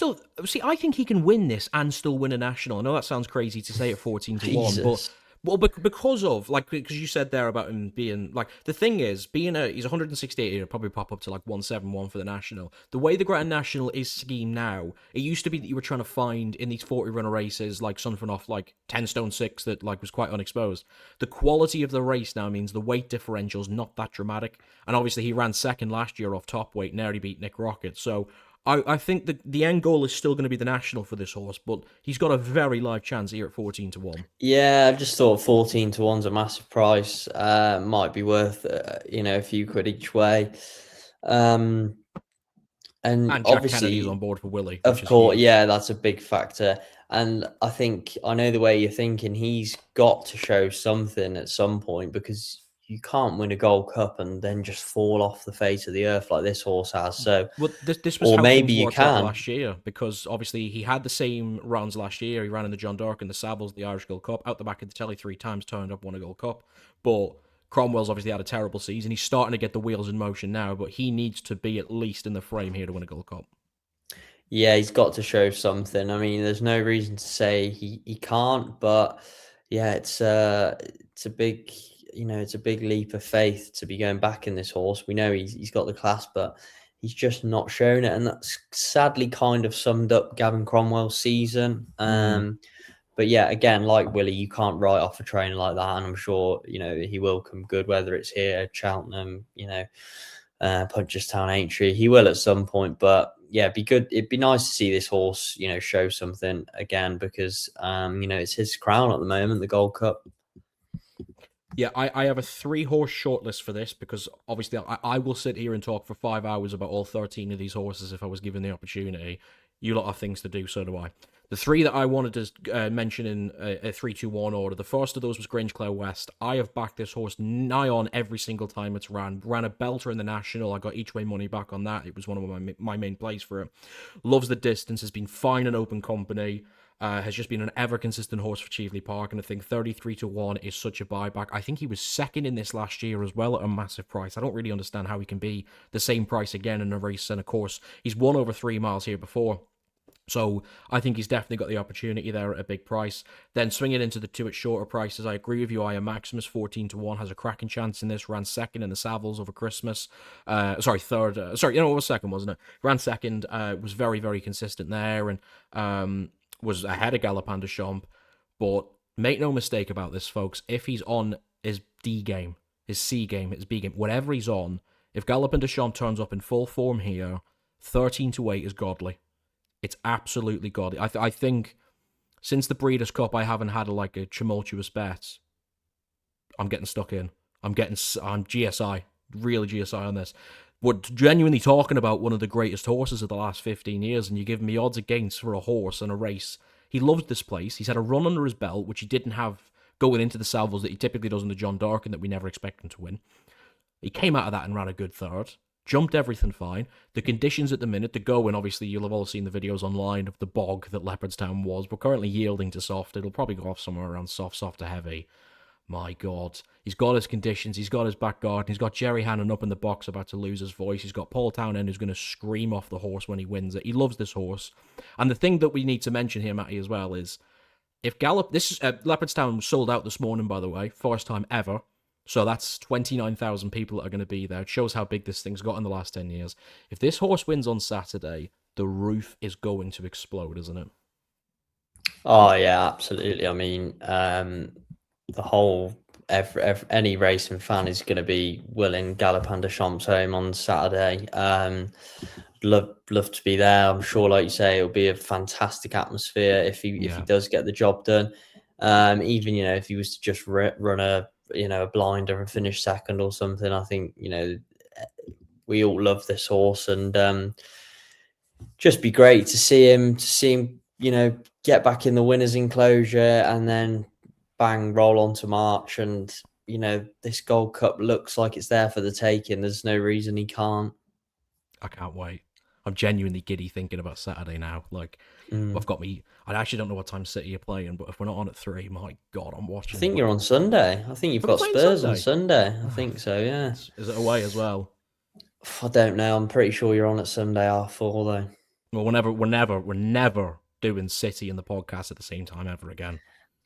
I think he can win this and still win a national. I know that sounds crazy to say at 14-1, Well, because of because you said there about him being like the thing is he's 168. He'll probably pop up to like 171 for the national. The way the Grand National is schemed now, it used to be that you were trying to find in these 40 runner races like something off like 10 stone 6 that like was quite unexposed. The quality of the race now means the weight differential is not that dramatic, and obviously he ran second last year off top weight, nearly beat Nick Rocket. So I think the end goal is still going to be the national for this horse, but he's got a very live chance here at 14-1. Yeah, I've just thought 14-1's a massive price. Might be worth a few quid each way. And And Jack Kennedy is on obviously, board for Willie, which of is course, huge. yeah, that's a big factor. And I know the way you're thinking. He's got to show something at some point, because you can't win a Gold Cup and then just fall off the face of the earth like this horse has. So, Well, this was or how maybe things you worked out can. last year, because obviously he had the same runs last year. He ran in the John Dark and the Savills, the Irish Gold Cup, out the back of the telly 3 times, turned up, won a Gold Cup. But Cromwell's obviously had a terrible season. He's starting to get the wheels in motion now, but he needs to be at least in the frame here to win a Gold Cup. Yeah, he's got to show something. I mean, there's no reason to say he can't, but yeah, it's a big it's a big leap of faith to be going back in this horse. We know he's got the class, but he's just not shown it, and that's sadly kind of summed up Gavin Cromwell's season. But yeah, again, like Willie, you can't write off a trainer like that, and I'm sure he will come good, whether it's here, Cheltenham, Punchestown, Aintree. He will at some point, but yeah, it'd be good. It'd be nice to see this horse, show something again, because it's his crown at the moment, the Gold Cup. Yeah, I have a 3-horse shortlist for this, because obviously I will sit here and talk for 5 hours about all 13 of these horses if I was given the opportunity. You lot have things to do, so do I. The 3 that I wanted to mention in a 3-2-1 order, the first of those was Grange-Clare West. I have backed this horse nigh on every single time it's ran. Ran a belter in the National. I got each way money back on that. It was one of my main plays for it. Loves the distance, has been fine in open company. Has just been an ever consistent horse for Cheveley Park, and I think 33-1 is such a buyback. I think he was second in this last year as well at a massive price. I don't really understand how he can be the same price again in a race, and of course, he's won over 3 miles here before. So I think he's definitely got the opportunity there at a big price. Then swinging into the 2 at shorter prices, I agree with you. I am Maximus 14-1 has a cracking chance in this. Ran second in the Savills over Christmas. Third. It was second, wasn't it? Ran second. Was very, very consistent there, and was ahead of Galopin Des Champs. But make no mistake about this, folks. If he's on his D game, his C game, his B game, whatever he's on, if Galopin Des Champs turns up in full form here, 13-8 is godly. It's absolutely godly. I think since the Breeders' Cup, I haven't had a tumultuous bet. I'm getting stuck in. I'm GSI, really GSI on this. We're genuinely talking about one of the greatest horses of the last 15 years, and you give me odds against for a horse and a race. He loves this place. He's had a run under his belt, which he didn't have going into the Savills that he typically does in the John Dark and that we never expect him to win. He came out of that and ran a good third. Jumped everything fine. The conditions at the minute, the going, obviously you'll have all seen the videos online of the bog that Leopardstown was. We're currently yielding to soft. It'll probably go off somewhere around soft to heavy. My God. He's got his conditions. He's got his back garden. He's got Jerry Hannon up in the box about to lose his voice. He's got Paul Townend who's going to scream off the horse when he wins it. He loves this horse. And the thing that we need to mention here, Matty, as well, is if Leopardstown was sold out this morning, by the way, first time ever. So that's 29,000 people that are going to be there. It shows how big this thing's got in the last 10 years. If this horse wins on Saturday, the roof is going to explode, isn't it? Oh, yeah, absolutely. I mean, the whole any racing fan is going to be willing Galopin Des Champs home on Saturday. Love to be there. I'm sure, like you say, it'll be a fantastic atmosphere if he does get the job done. Even if he was to just run a blinder and finish second or something, I think we all love this horse, and just be great to see him get back in the winners enclosure and then bang, roll on to March. And this Gold Cup looks like it's there for the taking. There's no reason he can't. I can't wait. I'm genuinely giddy thinking about Saturday now. I've got me. I actually don't know what time City are playing, but if we're not on at 3, my God, I'm watching. I think you're on Sunday. I think you've got Spurs on Sunday. I think so, yeah. Is it away as well? I don't know. I'm pretty sure you're on at Sunday R4 though. Well, we're never doing City and the podcast at the same time ever again.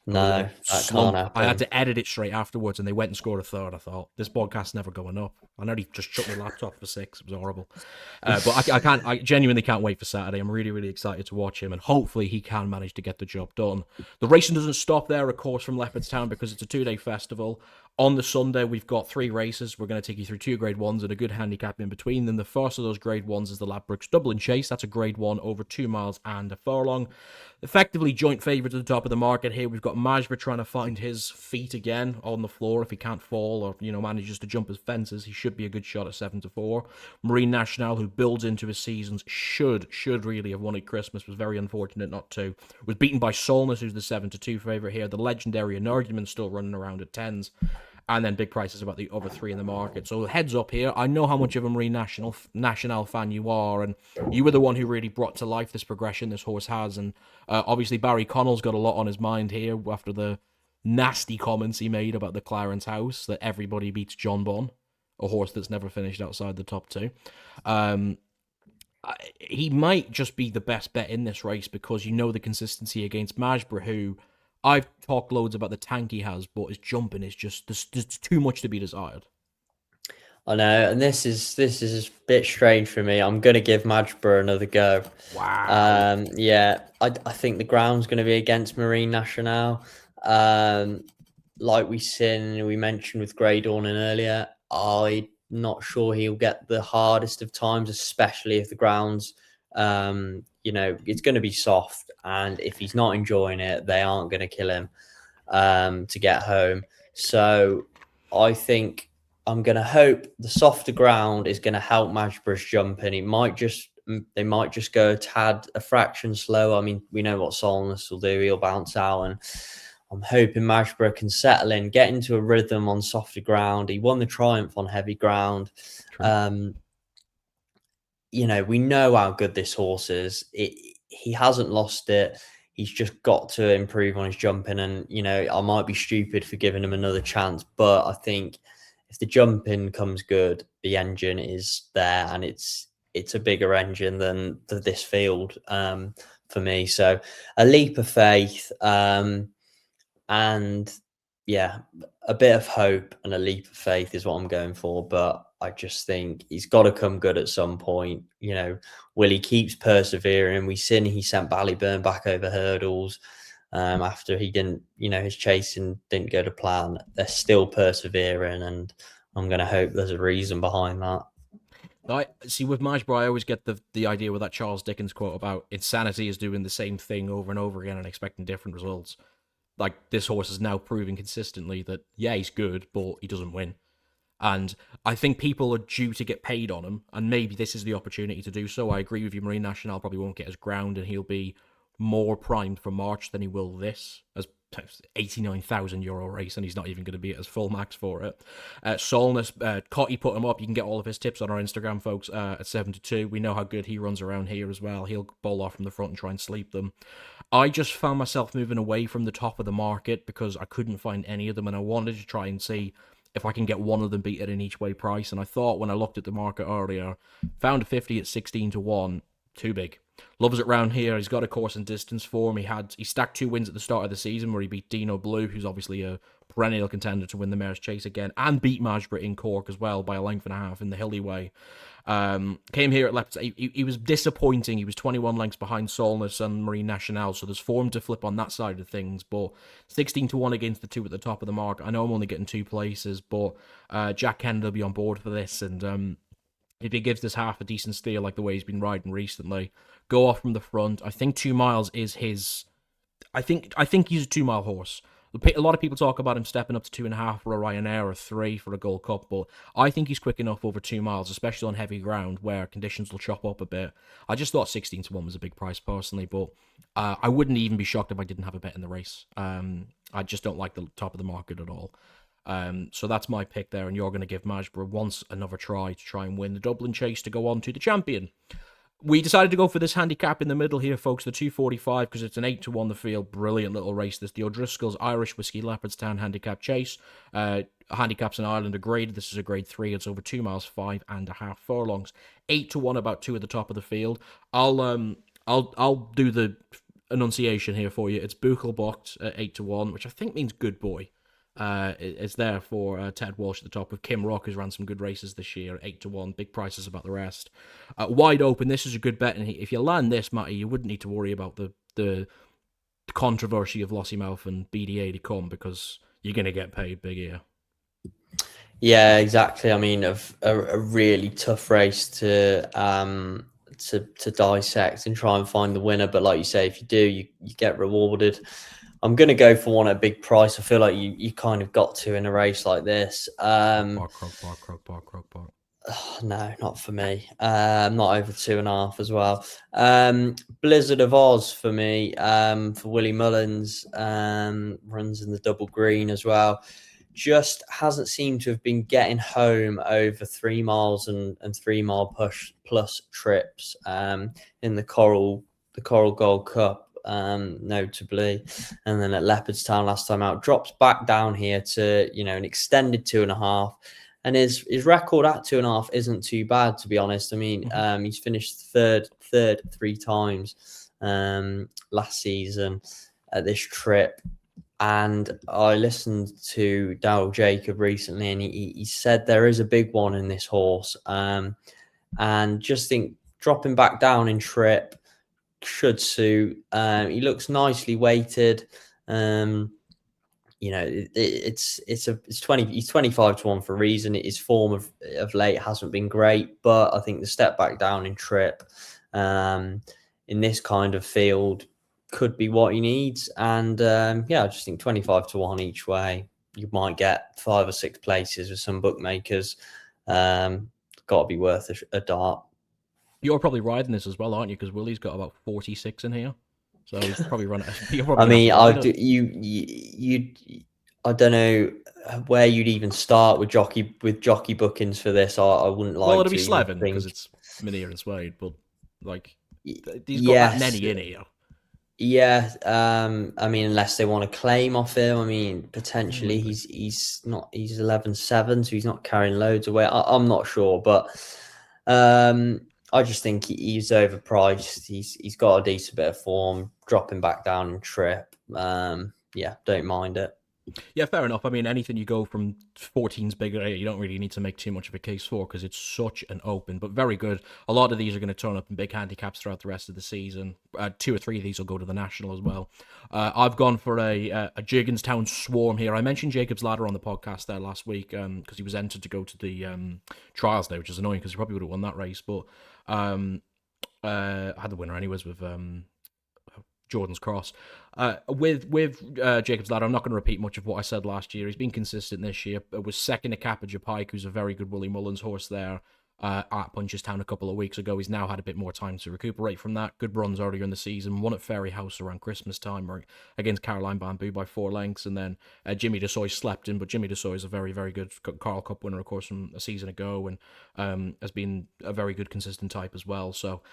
I was in No, a that can't slump. I had happen. to edit it straight afterwards, and they went and scored a third. I thought, this podcast's never going up. I nearly just shut my laptop for 6. It was horrible. But I can't. I genuinely can't wait for Saturday. I'm really, really excited to watch him, and hopefully he can manage to get the job done. The racing doesn't stop there, of course, from Leopardstown because it's a 2-day festival. On the Sunday, we've got 3 races. We're going to take you through 2 Grade 1s and a good handicap in between them. The first of those Grade 1s is the Ladbrokes Dublin Chase. That's a Grade 1 over 2 miles and a furlong. Effectively joint favourite at the top of the market here. We've got Majborough trying to find his feet again on the floor. If he can't fall or, manages to jump his fences, he should be a good shot at 7-4. Marine National, who builds into his seasons, should really have won at Christmas. Was very unfortunate not to. Was beaten by Solness, who's the 7-2 favourite here. The legendary Energyman still running around at 10s. And then big prices about the other 3 in the market. So heads up here. I know how much of a Marine National fan you are, and you were the one who really brought to life this progression this horse has. And obviously Barry Connell's got a lot on his mind here after the nasty comments he made about the Clarence House, that everybody beats John Bon, a horse that's never finished outside the top 2. He might just be the best bet in this race because the consistency against Majborough, who I've talked loads about the tank he has, but his jumping is just there's too much to be desired. I know, and this is a bit strange for me. I'm going to give Majborough another go. Wow. Yeah, I think the ground's going to be against Marine National. Like we mentioned with Grey Dawning earlier, I'm not sure he'll get the hardest of times, especially if the ground's, it's going to be soft. And if he's not enjoying it, they aren't going to kill him to get home. So I think I'm going to hope the softer ground is going to help Majborough's jumping. They might just go a fraction slower. I mean, we know what Solness will do. He'll bounce out, and I'm hoping Majborough can settle in, get into a rhythm on softer ground. He won the Triumph on heavy ground. We know how good this horse is. He hasn't lost it. He's just got to improve on his jumping. And, I might be stupid for giving him another chance, but I think if the jumping comes good, the engine is there, and it's a bigger engine than this field for me. So a leap of faith, and yeah, a bit of hope and a leap of faith is what I'm going for. But I just think he's got to come good at some point. Will he keeps persevering? He sent Ballyburn back over hurdles after he didn't, his chasing didn't go to plan. They're still persevering, and I'm going to hope there's a reason behind that. I see with Majborough, I always get the idea with that Charles Dickens quote about insanity is doing the same thing over and over again and expecting different results. Like, this horse is now proving consistently that, yeah, he's good, but he doesn't win. And I think people are due to get paid on him, and maybe this is the opportunity to do so. I agree with you, Marine National probably won't get his ground, and he'll be more primed for March than he will this, as €89,000 race, and he's not even going to be at his full max for it. Solness, Cotty put him up. You can get all of his tips on our Instagram, folks, at 7-2. We know how good he runs around here as well. He'll bowl off from the front and try and sleep them. I just found myself moving away from the top of the market because I couldn't find any of them, and I wanted to try and see if I can get one of them beaten in each way price. And I thought when I looked at the market earlier, found a 50 at 16-1, too big. Loves it round here. He's got a course and distance form. He stacked 2 wins at the start of the season where he beat Dino Blue, who's obviously a perennial contender to win the Mayor's Chase again, and beat Majborough in Cork as well by a length and a half in the hilly way. Came here at Leopardstown. He was disappointing. He was 21 lengths behind Solness and Marine National, so there's form to flip on that side of things. But 16-1 against the 2 at the top of the mark. I know I'm only getting 2 places, but Jack Kennedy will be on board for this, and if he gives this half a decent steer like the way he's been riding recently, go off from the front. I think 2 miles is his. I think he's a 2-mile horse. A lot of people talk about him stepping up to 2.5 for a Ryanair or 3 for a Gold Cup, but I think he's quick enough over 2 miles, especially on heavy ground where conditions will chop up a bit. I just thought 16-1 was a big price personally, but I wouldn't even be shocked if I didn't have a bet in the race. I just don't like the top of the market at all. So that's my pick there, and you're going to give Majborough once another try to try and win the Dublin Chase to go on to the champion. We decided to go for this handicap in the middle here, folks, the 245, because it's an 8-1 the field. Brilliant little race. This the O'Driscoll's Irish Whiskey Leopardstown handicap chase. Handicaps in Ireland are graded. This is a grade 3. It's over 2 miles, 5.5 furlongs. 8-1, about 2 at the top of the field. I'll do the enunciation here for you. It's Buchelbocht at 8-1, which I think means good boy. It's there for Ted Walsh at the top, with Kim Rock, who's ran some good races this year, 8-1. Big prices about the rest. Wide open. This is a good bet, and if you land this, Matty, you wouldn't need to worry about the controversy of Lossiemouth and BDA to come, because you're going to get paid big here. Yeah, exactly. I mean, a really tough race to dissect and try and find the winner. But like you say, if you do, you get rewarded. I'm going to go for one at a big price. I feel like you kind of got to in a race like this. Croke Park. No, not for me. Not over 2.5 as well. Blizzard of Oz for me, for Willie Mullins, runs in the double green as well. Just hasn't seemed to have been getting home over 3 miles and 3 mile push plus trips in the Coral Gold Cup, notably, and then at Leopardstown last time out, drops back down here to an extended 2.5. And his record at 2.5 isn't too bad, to be honest. I mean, he's finished third 3 times last season at this trip. And I listened to Daryl Jacob recently, and he said there is a big one in this horse. And just think dropping back down in trip should suit. He looks nicely weighted. He's 25-1 for a reason. His form of late hasn't been great, but I think the step back down in trip in this kind of field could be what he needs. And I just think 25-1 each way, you might get 5 or 6 places with some bookmakers. Got to be worth a dart. You're probably riding this as well, aren't you? Because Willie's got about 46 in here. So he's probably run it. I don't know where you'd even start with jockey bookings for this. I wouldn't like. Well, it'll be Slevin because it's Minear and Suede, but he's got that many in here. Yeah, I mean, unless they want to claim off him, I mean, potentially he's 11-7, so he's not carrying loads away. I'm not sure, but I just think he's overpriced. He's got a decent bit of form, dropping back down in trip. Don't mind it. Yeah, fair enough. I mean, anything you go from 14's bigger, you don't really need to make too much of a case for, because it's such an open, but very good. A lot of these are going to turn up in big handicaps throughout the rest of the season. 2 or 3 of these will go to the National as well. I've gone for a Jurgenstown Swarm here. I mentioned Jacob's Ladder on the podcast there last week because he was entered to go to the trials there, which is annoying because he probably would have won that race, but I had the winner anyways with Jordan's Cross. With Jacob's Ladder, I'm not going to repeat much of what I said last year. He's been consistent this year. It was second to Cappiger Pike, who's a very good Willie Mullins horse there at Punchestown a couple of weeks ago. He's now had a bit more time to recuperate from that. Good runs earlier in the season. Won at Ferry House around Christmas time against Caroline Bamboo by 4 lengths. And then Jimmy DeSoy slept in, but Jimmy DeSoy is a very, very good Carl Cup winner, of course, from a season ago, and has been a very good consistent type as well. So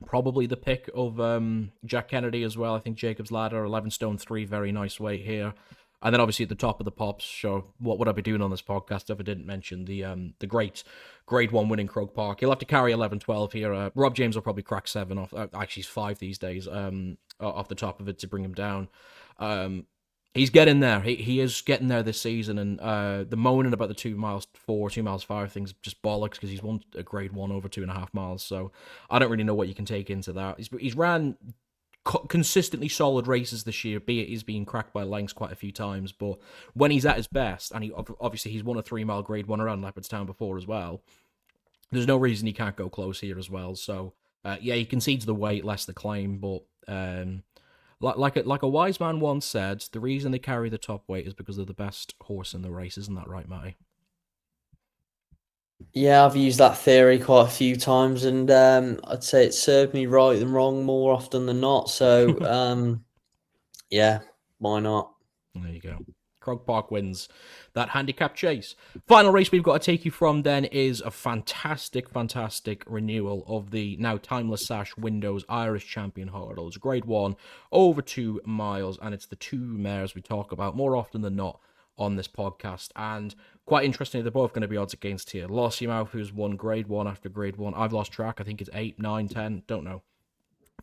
probably the pick of Jack Kennedy as well. I think Jacob's Ladder, 11 stone 3, very nice weight here. And then obviously at the top of the pops, sure, what would I be doing on this podcast if I didn't mention the great Grade 1 winning Croke Park? He'll have to carry 11-12 here. Rob James will probably crack 7 off. Actually, he's 5 these days off the top of it to bring him down. He's getting there. He is getting there this season, and the moaning about the 2 miles 4, 2 miles 5 thing's just bollocks because he's won a Grade 1 over 2.5 miles. So I don't really know what you can take into that. He's ran consistently solid races this year, be it he's being cracked by lengths quite a few times, but when he's at his best, and he's won a 3 mile Grade 1 around Leopardstown before as well, there's no reason he can't go close here as well. So he concedes the weight, less the claim, but like a wise man once said, the reason they carry the top weight is because they're the best horse in the race. Isn't that right, Matty? Yeah, I've used that theory quite a few times, and I'd say it served me right than wrong more often than not. So, why not? There you go. Croke Park wins that handicap chase. Final race we've got to take you from then is a fantastic renewal of the now timeless Sash Windows Irish Champion Hurdle. It's Grade 1, over 2 miles, and it's the 2 mares we talk about more often than not on this podcast. And quite interestingly, they're both going to be odds against here. Lossiemouth, who's won Grade 1 after Grade 1. I've lost track. I think it's 8, 9, 10. Don't know.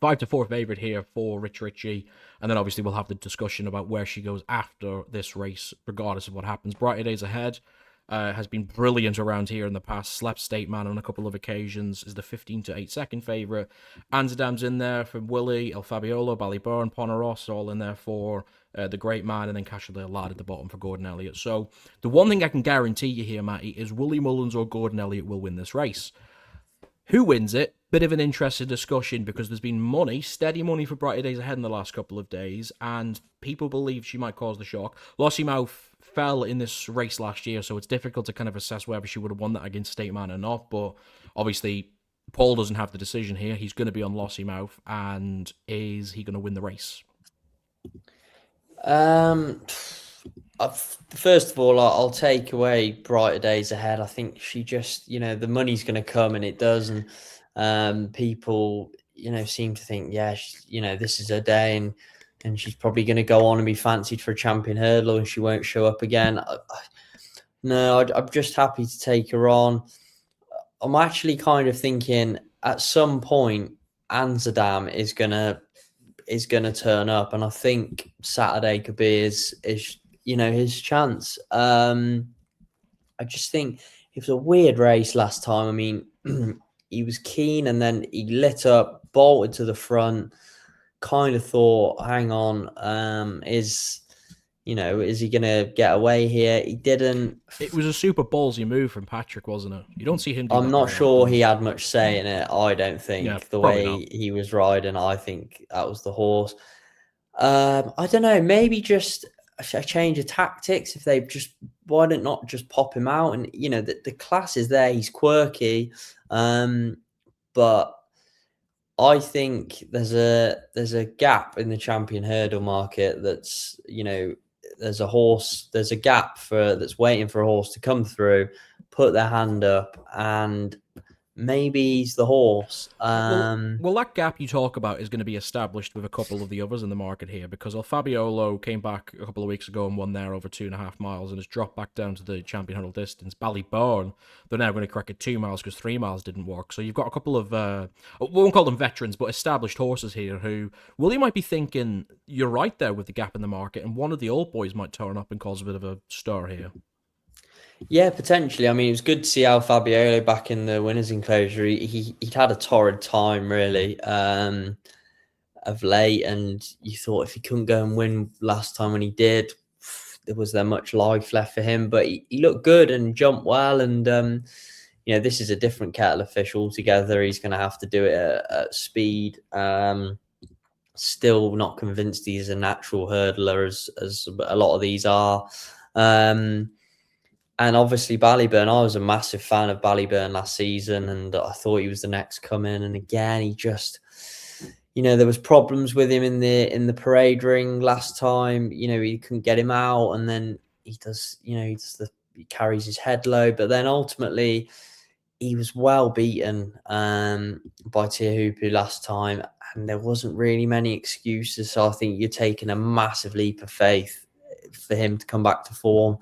5-4 favourite here for Rich Ritchie. And then obviously we'll have the discussion about where she goes after this race, regardless of what happens. Brighter Days Ahead has been brilliant around here in the past. Slept State Man on a couple of occasions, is the 15-8 second favourite. Amsterdam's in there for Willie, El Fabiolo, Ballyburn, Poneros, all in there for the Great Man, and then Cashel Lad at the bottom for Gordon Elliott. So the one thing I can guarantee you here, Matty, is Willie Mullins or Gordon Elliott will win this race. Who wins it? Bit of an interesting discussion because there's been money, steady money for Brighter Days Ahead in the last couple of days, and people believe she might cause the shock. Lossiemouth fell in this race last year, so it's difficult to kind of assess whether she would have won that against State Man or not, but obviously Paul doesn't have the decision here. He's going to be on Lossiemouth, and is he going to win the race? First of all, I'll take away Brighter Days Ahead. I think she just, the money's going to come, and it does. And people, seem to think, this is her day, and she's probably going to go on and be fancied for a champion hurdler, and she won't show up again. I'm just happy to take her on. I'm actually kind of thinking at some point Amsterdam is gonna turn up, and I think Saturday could be his chance. I just think it was a weird race last time. I mean, he was keen, and then he lit up, bolted to the front. Kind of thought, hang on, is he going to get away here? He didn't. It was a super ballsy move from Patrick, wasn't it? You don't see him do I'm that not very sure often. he had much say in it. I don't think the way not. he was riding, I think that was the horse. I don't know, maybe just a change of tactics. If they've why not just pop him out? And the class is there. He's quirky, but I think there's a gap in the champion hurdle market. That's there's a gap that's waiting for a horse to come through, put their hand up, and maybe he's the horse. Well, that gap you talk about is going to be established with a couple of the others in the market here, because El Fabiolo came back a couple of weeks ago and won there over 2.5 miles and has dropped back down to the champion hurdle distance. Ballyburn, they're now going to crack at 2 miles because 3 miles didn't work. So you've got a couple of, we won't call them veterans, but established horses here who, Willie might be thinking, you're right there with the gap in the market, and one of the old boys might turn up and cause a bit of a stir here. Yeah, potentially. I mean, it was good to see Al Fabiolo back in the winners' enclosure. He'd had a torrid time, really, of late, and you thought if he couldn't go and win last time when he did, was there much life left for him? But he looked good and jumped well, and this is a different kettle of fish altogether. He's going to have to do it at speed. Still not convinced he's a natural hurdler, as a lot of these are. And obviously Ballyburn, I was a massive fan of Ballyburn last season, and I thought he was the next coming. And again, he just, there was problems with him in the parade ring last time. He couldn't get him out, and then he carries his head low. But then ultimately, he was well beaten by Tiahupu last time, and there wasn't really many excuses. So I think you're taking a massive leap of faith for him to come back to form.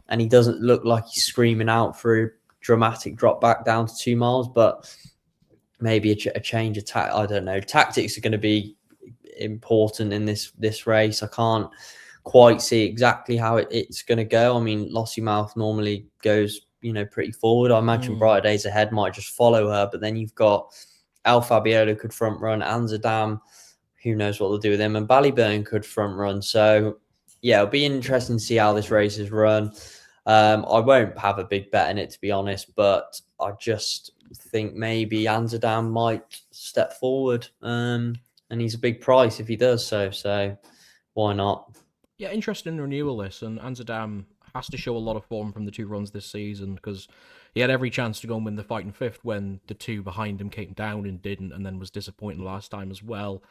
And he doesn't look like he's screaming out for a dramatic drop back down to 2 miles, but maybe a change of I don't know. Tactics are going to be important in this race. I can't quite see exactly how it's going to go. I mean, Lossiemouth normally goes, pretty forward. I imagine Brighter Days Ahead might just follow her, but then you've got El Fabiolo could front run, Amsterdam, who knows what they'll do with him, and Ballyburn could front run. So, yeah, it'll be interesting to see how this race is run. I won't have a big bet in it, to be honest, but I just think maybe Amsterdam might step forward, and he's a big price if he does so. So why not? Yeah, interesting renewal this, and Amsterdam has to show a lot of form from the 2 runs this season, because he had every chance to go and win the fighting fifth when the 2 behind him came down and didn't, and then was disappointing last time as well.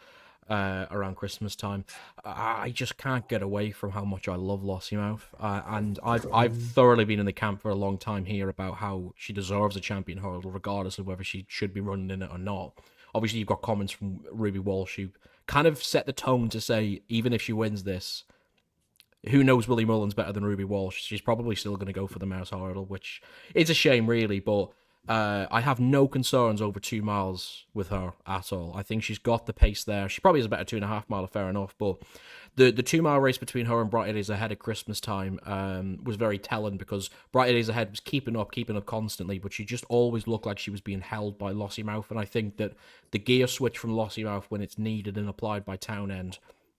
Around Christmas time, I just can't get away from how much I love Lossiemouth, and I've thoroughly been in the camp for a long time here about how she deserves a champion hurdle, regardless of whether she should be running in it or not. Obviously, you've got comments from Ruby Walsh who kind of set the tone to say, even if she wins this, who knows Willie Mullins better than Ruby Walsh? She's probably still going to go for the Mouse hurdle, which is a shame, really, but I have no concerns over 2 miles with her at all. I think she's got the pace there. She probably is a better 2.5 mile, fair enough. But the 2 mile race between her and Brighterdaysahead at Christmas time was very telling, because Brighterdaysahead was keeping up constantly, but she just always looked like she was being held by Lossiemouth. And I think that the gear switch from Lossiemouth when it's needed and applied by Townend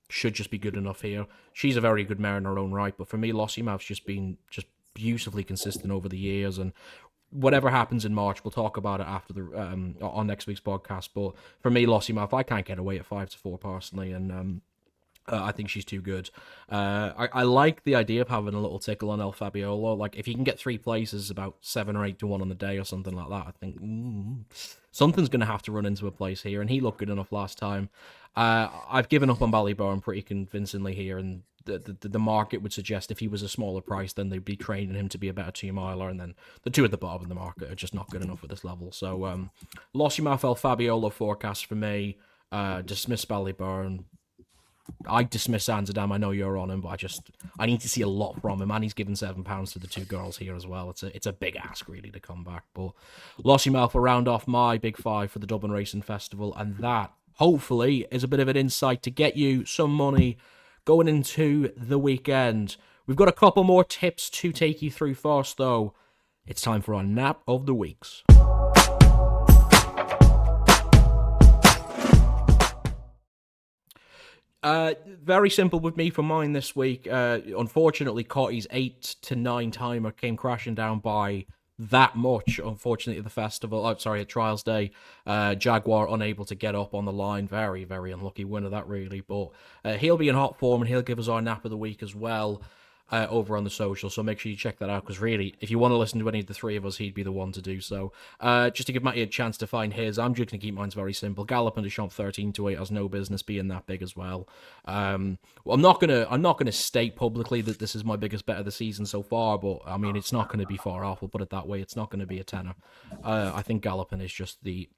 should just be good enough here. She's a very good mare in her own right, but for me, Lossiemouth's just been just beautifully consistent over the years. And whatever happens in March, we'll talk about it after the on next week's podcast. But for me, Lossiemouth, I can't get away at 5-4 personally, and I think she's too good. I like the idea of having a little tickle on El Fabiolo. Like, if you can get 3 places, about 7 or 8 to 1 on the day or something like that, I think something's going to have to run into a place here. And he looked good enough last time. I've given up on Ballyburn pretty convincingly here, and the market would suggest if he was a smaller price, then they'd be training him to be a better 2 miler, and then the two at the bottom of the market are just not good enough at this level. So, Lossiemouth, El Fabiolo forecast for me. Dismiss Ballyburn. I dismiss Sandown. I know you're on him, but I need to see a lot from him, and he's given £7 to the 2 girls here as well. It's a big ask really to come back. But Lossiemouth will round off my big 5 for the Dublin Racing Festival, and that hopefully is a bit of an insight to get you some money going into the weekend. We've got a couple more tips to take you through first, though. It's time for our nap of the weeks. Very simple with me for mine this week. Unfortunately, Cotty's 8 to 9 timer came crashing down by that much, unfortunately, at the festival. At Trials Day. Jaguar unable to get up on the line. Very, very unlucky winner, that really. But he'll be in hot form, and he'll give us our nap of the week as well. Over on the social, so make sure you check that out, because really, if you want to listen to any of the 3 of us, he'd be the one to do so. Just to give Matty a chance to find his, I'm just going to keep mine very simple. Galopin Des Champs 13 to 8 has no business being that big as well. I'm not gonna state publicly that this is my biggest bet of the season so far, but I mean, it's not going to be far off. We'll put it that way. It's not going to be a tenner. I think Galopin is just the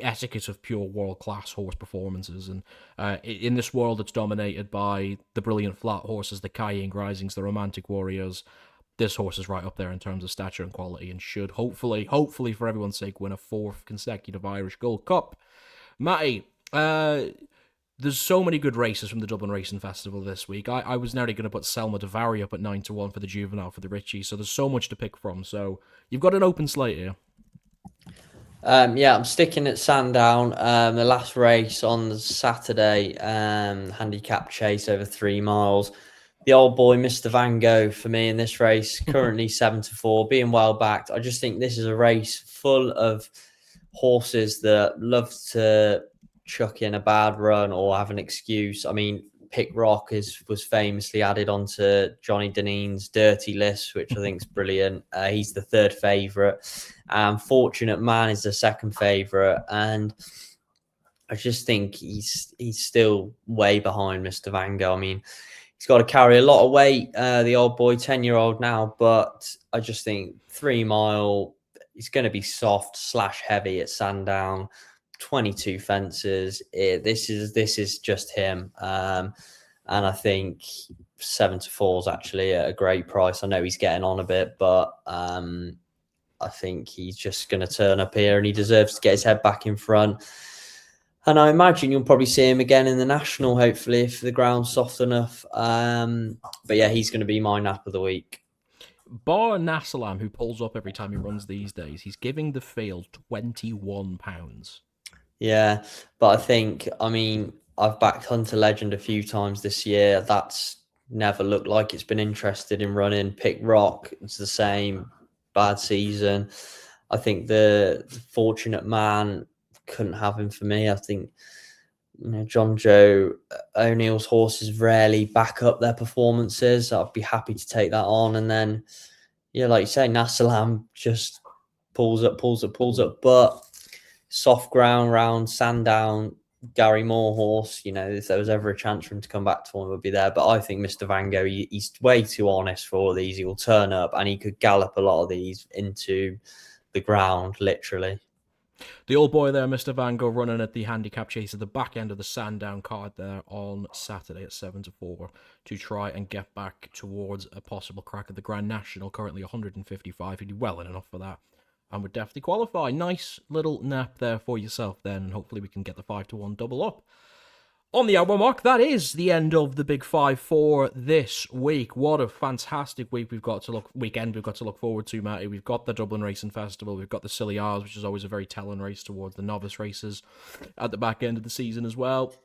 etiquette of pure world class horse performances, and in this world that's dominated by the brilliant flat horses, the Cayenne Risings, the Romantic Warriors, this horse is right up there in terms of stature and quality, and should hopefully for everyone's sake win a 4th consecutive Irish Gold Cup. Matty, there's so many good races from the Dublin Racing Festival this week. I was nearly going to put Selma Devari up at 9 to 1 for the Juvenile for the Ritchie, so there's so much to pick from. So you've got an open slate here. I'm sticking at Sandown. The last race on the Saturday, handicap chase over 3 miles. The old boy, Mr. Van Gogh, for me in this race, currently 7 to 4, being well backed. I just think this is a race full of horses that love to chuck in a bad run or have an excuse. I mean, Pick Rock was famously added onto Johnny Deneen's dirty list, which I think is brilliant. He's the 3rd favourite. Fortunate Man is the 2nd favourite, and I just think he's still way behind Mr. Van Gogh. I mean, he's got to carry a lot of weight, the old boy, 10-year-old now, but I just think 3 mile, he's going to be soft / heavy at Sandown. 22 fences. This is just him. And I think 7 to 4 is actually a great price. I know he's getting on a bit, but I think he's just going to turn up here, and he deserves to get his head back in front. And I imagine you'll probably see him again in the National, hopefully, if the ground's soft enough. But yeah, he's going to be my nap of the week. Bar Nassalam, who pulls up every time he runs these days, he's giving the field £21. Yeah, but I mean, I've backed Hunter Legend a few times this year. That's never looked like it's been interested in running. Pick Rock, it's the same. Bad season. I think the Fortunate Man, couldn't have him for me. I think, John Joe O'Neill's horses rarely back up their performances. I'd be happy to take that on. And then, like you say, Nassalam just pulls up. But soft ground round Sandown, Gary Moore horse, if there was ever a chance for him to come back to one, would be there. But I think Mr. Van Gogh, he's way too honest for all these. He will turn up, and he could gallop a lot of these into the ground, literally. The old boy there, Mr. Van Gogh, running at the handicap chase at the back end of the Sandown card there on Saturday at 7 to 4 to try and get back towards a possible crack at the Grand National, currently 155. He'd be well in enough for that. and would definitely qualify. Nice little nap there for yourself then, and hopefully we can get the 5-1 double up. On the hour mark, that is the end of the Big Five for this week. What a fantastic weekend we've got to look forward to, Matty. We've got the Dublin Racing Festival, we've got the Silly Hours, which is always a very telling race towards the novice races at the back end of the season as well.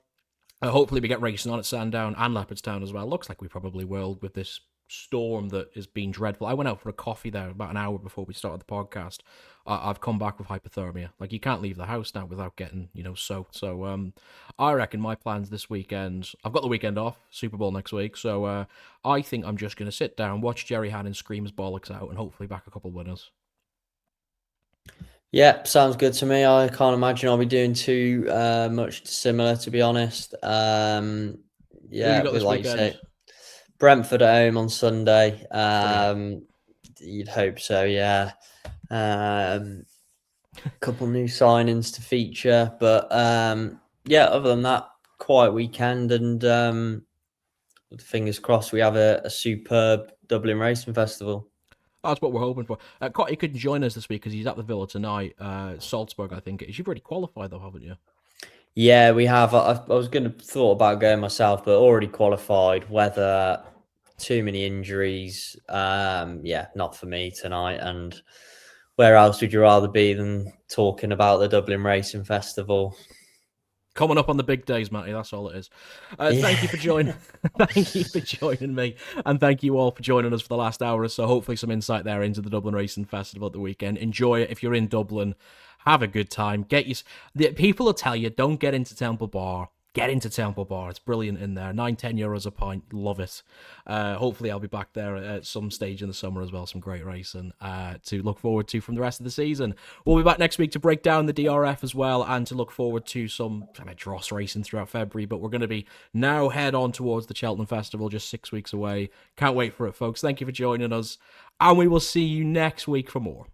Hopefully we get racing on at Sandown and Leopardstown as well. Looks like we probably will with this storm that has been dreadful. I went out for a coffee there about an hour before we started the podcast. I've come back with hypothermia. Like, you can't leave the house now without getting, soaked. So I reckon my plans this weekend, I've got the weekend off, Super Bowl next week, so I think I'm just going to sit down, watch Jerry Hannon scream his bollocks out, and hopefully back a couple of winners. Yeah, sounds good to me. I can't imagine I'll be doing too much similar, to be honest. Yeah, like you say, Brentford at home on Sunday. You'd hope so, yeah. Couple new signings to feature, but yeah, other than that, quiet weekend, and fingers crossed we have a superb Dublin Racing Festival. That's what we're hoping for. Cotty couldn't join us this week because he's at the Villa tonight. Salzburg, I think it is. You've already qualified though, haven't you? Yeah, we have. I was going to thought about going myself, but already qualified. Whether too many injuries, yeah, not for me tonight. And where else would you rather be than talking about the Dublin Racing Festival? Coming up on the big days, Matty. That's all it is. Thank you for joining. Thank you for joining me, and thank you all for joining us for the last hour or so. Hopefully, some insight there into the Dublin Racing Festival at the weekend. Enjoy it if you're in Dublin. Have a good time. People will tell you don't get into Temple Bar. Get into Temple Bar. It's brilliant in there. €9-10 a pint. Love it. Hopefully, I'll be back there at some stage in the summer as well. Some great racing to look forward to from the rest of the season. We'll be back next week to break down the DRF as well, and to look forward to some kind of dross racing throughout February. But we're going to be now head on towards the Cheltenham Festival, just 6 weeks away. Can't wait for it, folks. Thank you for joining us, and we will see you next week for more.